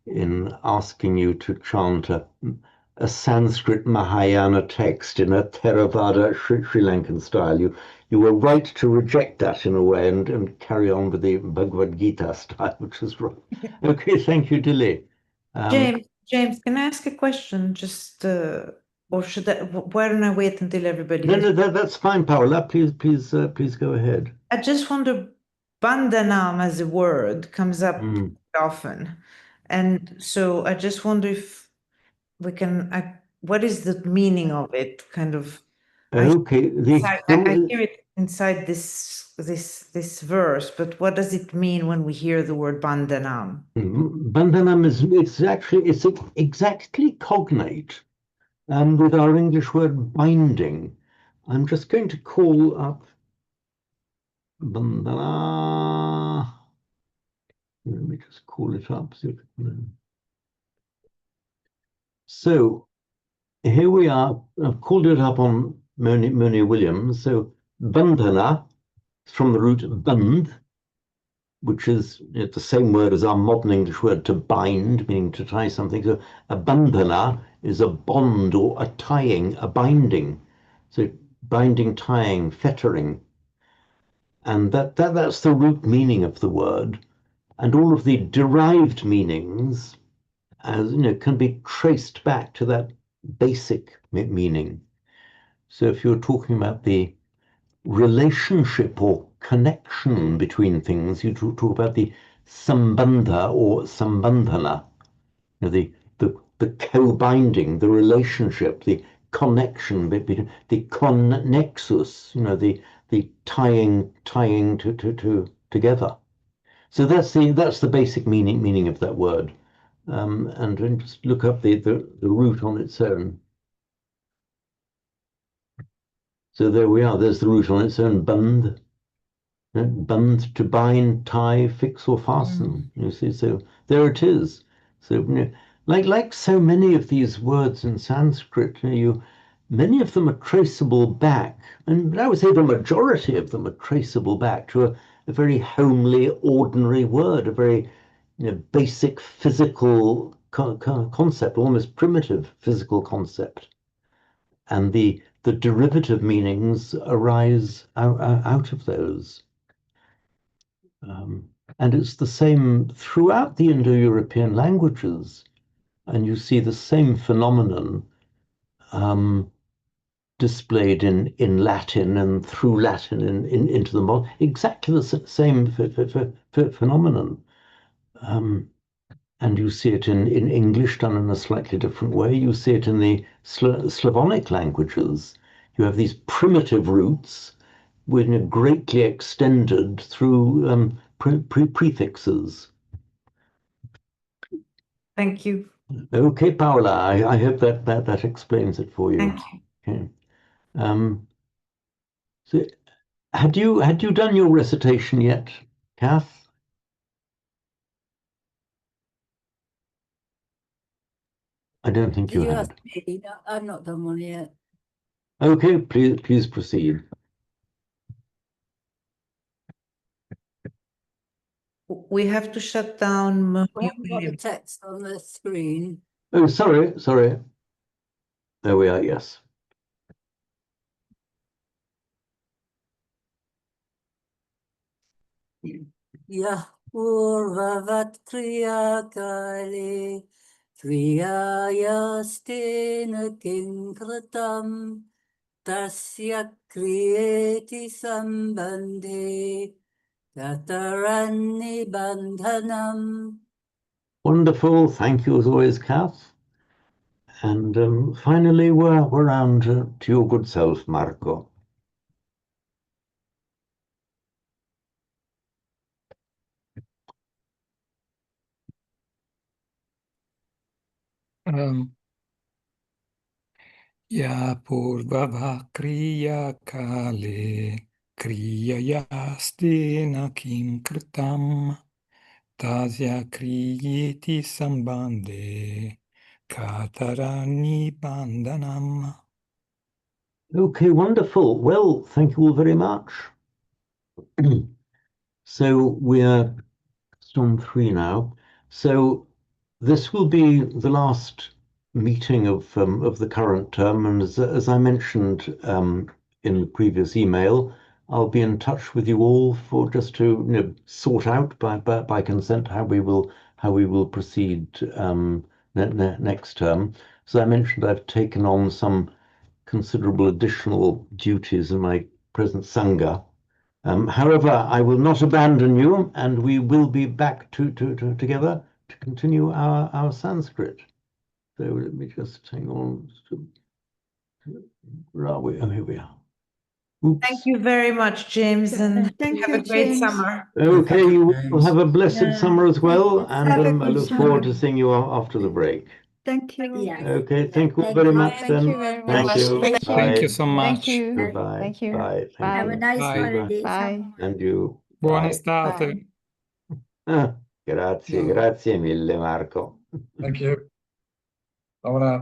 in asking you to chant a Sanskrit Mahayana text in a Theravada Sri Lankan style. You were right to reject that in a way and carry on with the Bhagavad Gita style, which is right. Okay, thank you, Dilly. James, can I ask a question? Just or should I? Why don't I wait until everybody? No, that's fine, Paola. Please go ahead. I just wonder, bandhanam as a word comes up Mm. often, and so I just wonder if we can. What is the meaning of it? Kind of. Okay, I hear it inside this verse, but what does it mean when we hear the word bandhanam? Bandhanam it's exactly cognate with our English word binding. I'm just going to call up bandhana. Let me just call it up. So here we are. I've called it up on Moni Williams. So bandhana from the root band, which is the same word as our modern English word to bind, meaning to tie something. So a bandhana is a bond or a tying, a binding. So binding, tying, fettering. And that's the root meaning of the word. And all of the derived meanings, as can be traced back to that basic meaning. So if you're talking about the relationship or connection between things, you talk about the sambandha or sambandhana, the co-binding, the relationship, the connection between the connexus, the tying together. So that's the basic meaning of that word. And then just look up the root on its own. So there we are. There's the root on its own, band. Band, to bind, tie, fix, or fasten. You see, so there it is. So like so many of these words in Sanskrit, many of them are traceable back, and I would say the majority of them are traceable back to a very homely, ordinary word, a very basic physical concept, almost primitive physical concept. And the derivative meanings arise out of those. And it's the same throughout the Indo-European languages. And you see the same phenomenon displayed in Latin and through Latin into the modern, exactly the same phenomenon. And you see it in English done in a slightly different way. You see it in the Slavonic languages. You have these primitive roots with greatly extended through prefixes. Thank you. Okay, Paola, I hope that explains it for you. Thank you. Okay. So had you done your recitation yet, Kath? I don't think you had. Me? No, I've not done one yet. Okay, please proceed. We have to shut down. We haven't got the text on the screen. Oh, sorry. There we are, yes. Yah purvavat kriya kale kriyayastena kinkratam tasya kriyeti sambandhe tataranni bandhanam. Wonderful. Thank you as always, Kath. And finally, we're round to your good self, Marco. Ya purvava kriya kale kriyayastina kim kritam Tasya kriyeti sambandhe katarani bandhanam. Okay, wonderful. Well, thank you all very much. So we're on 3 now. So this will be the last meeting of the current term, and as I mentioned in the previous email, I'll be in touch with you all for just to sort out by consent how we will proceed next term. As I mentioned, I've taken on some considerable additional duties in my present Sangha. However, I will not abandon you, and we will be back together to continue our Sanskrit. So let me just hang on. Where are we? Oh, here we are. Oops. Thank you very much, James, and Thank have you, a great James. summer. Okay, Thank you, you will James. have a blessed Yeah. summer as well, and Have a I good look summer. forward to seeing you after the break. Thank you. Yeah. Okay, thank you Thank very you. much Thank then. you very Thank much. you. Thank you. Bye. Thank you so Thank much. you. Goodbye. Thank you. Bye. Thank Have a you. nice Bye. holiday. Bye. And you. Buona Bye. estate. Grazie, No. grazie mille Marco. Thank you. Ora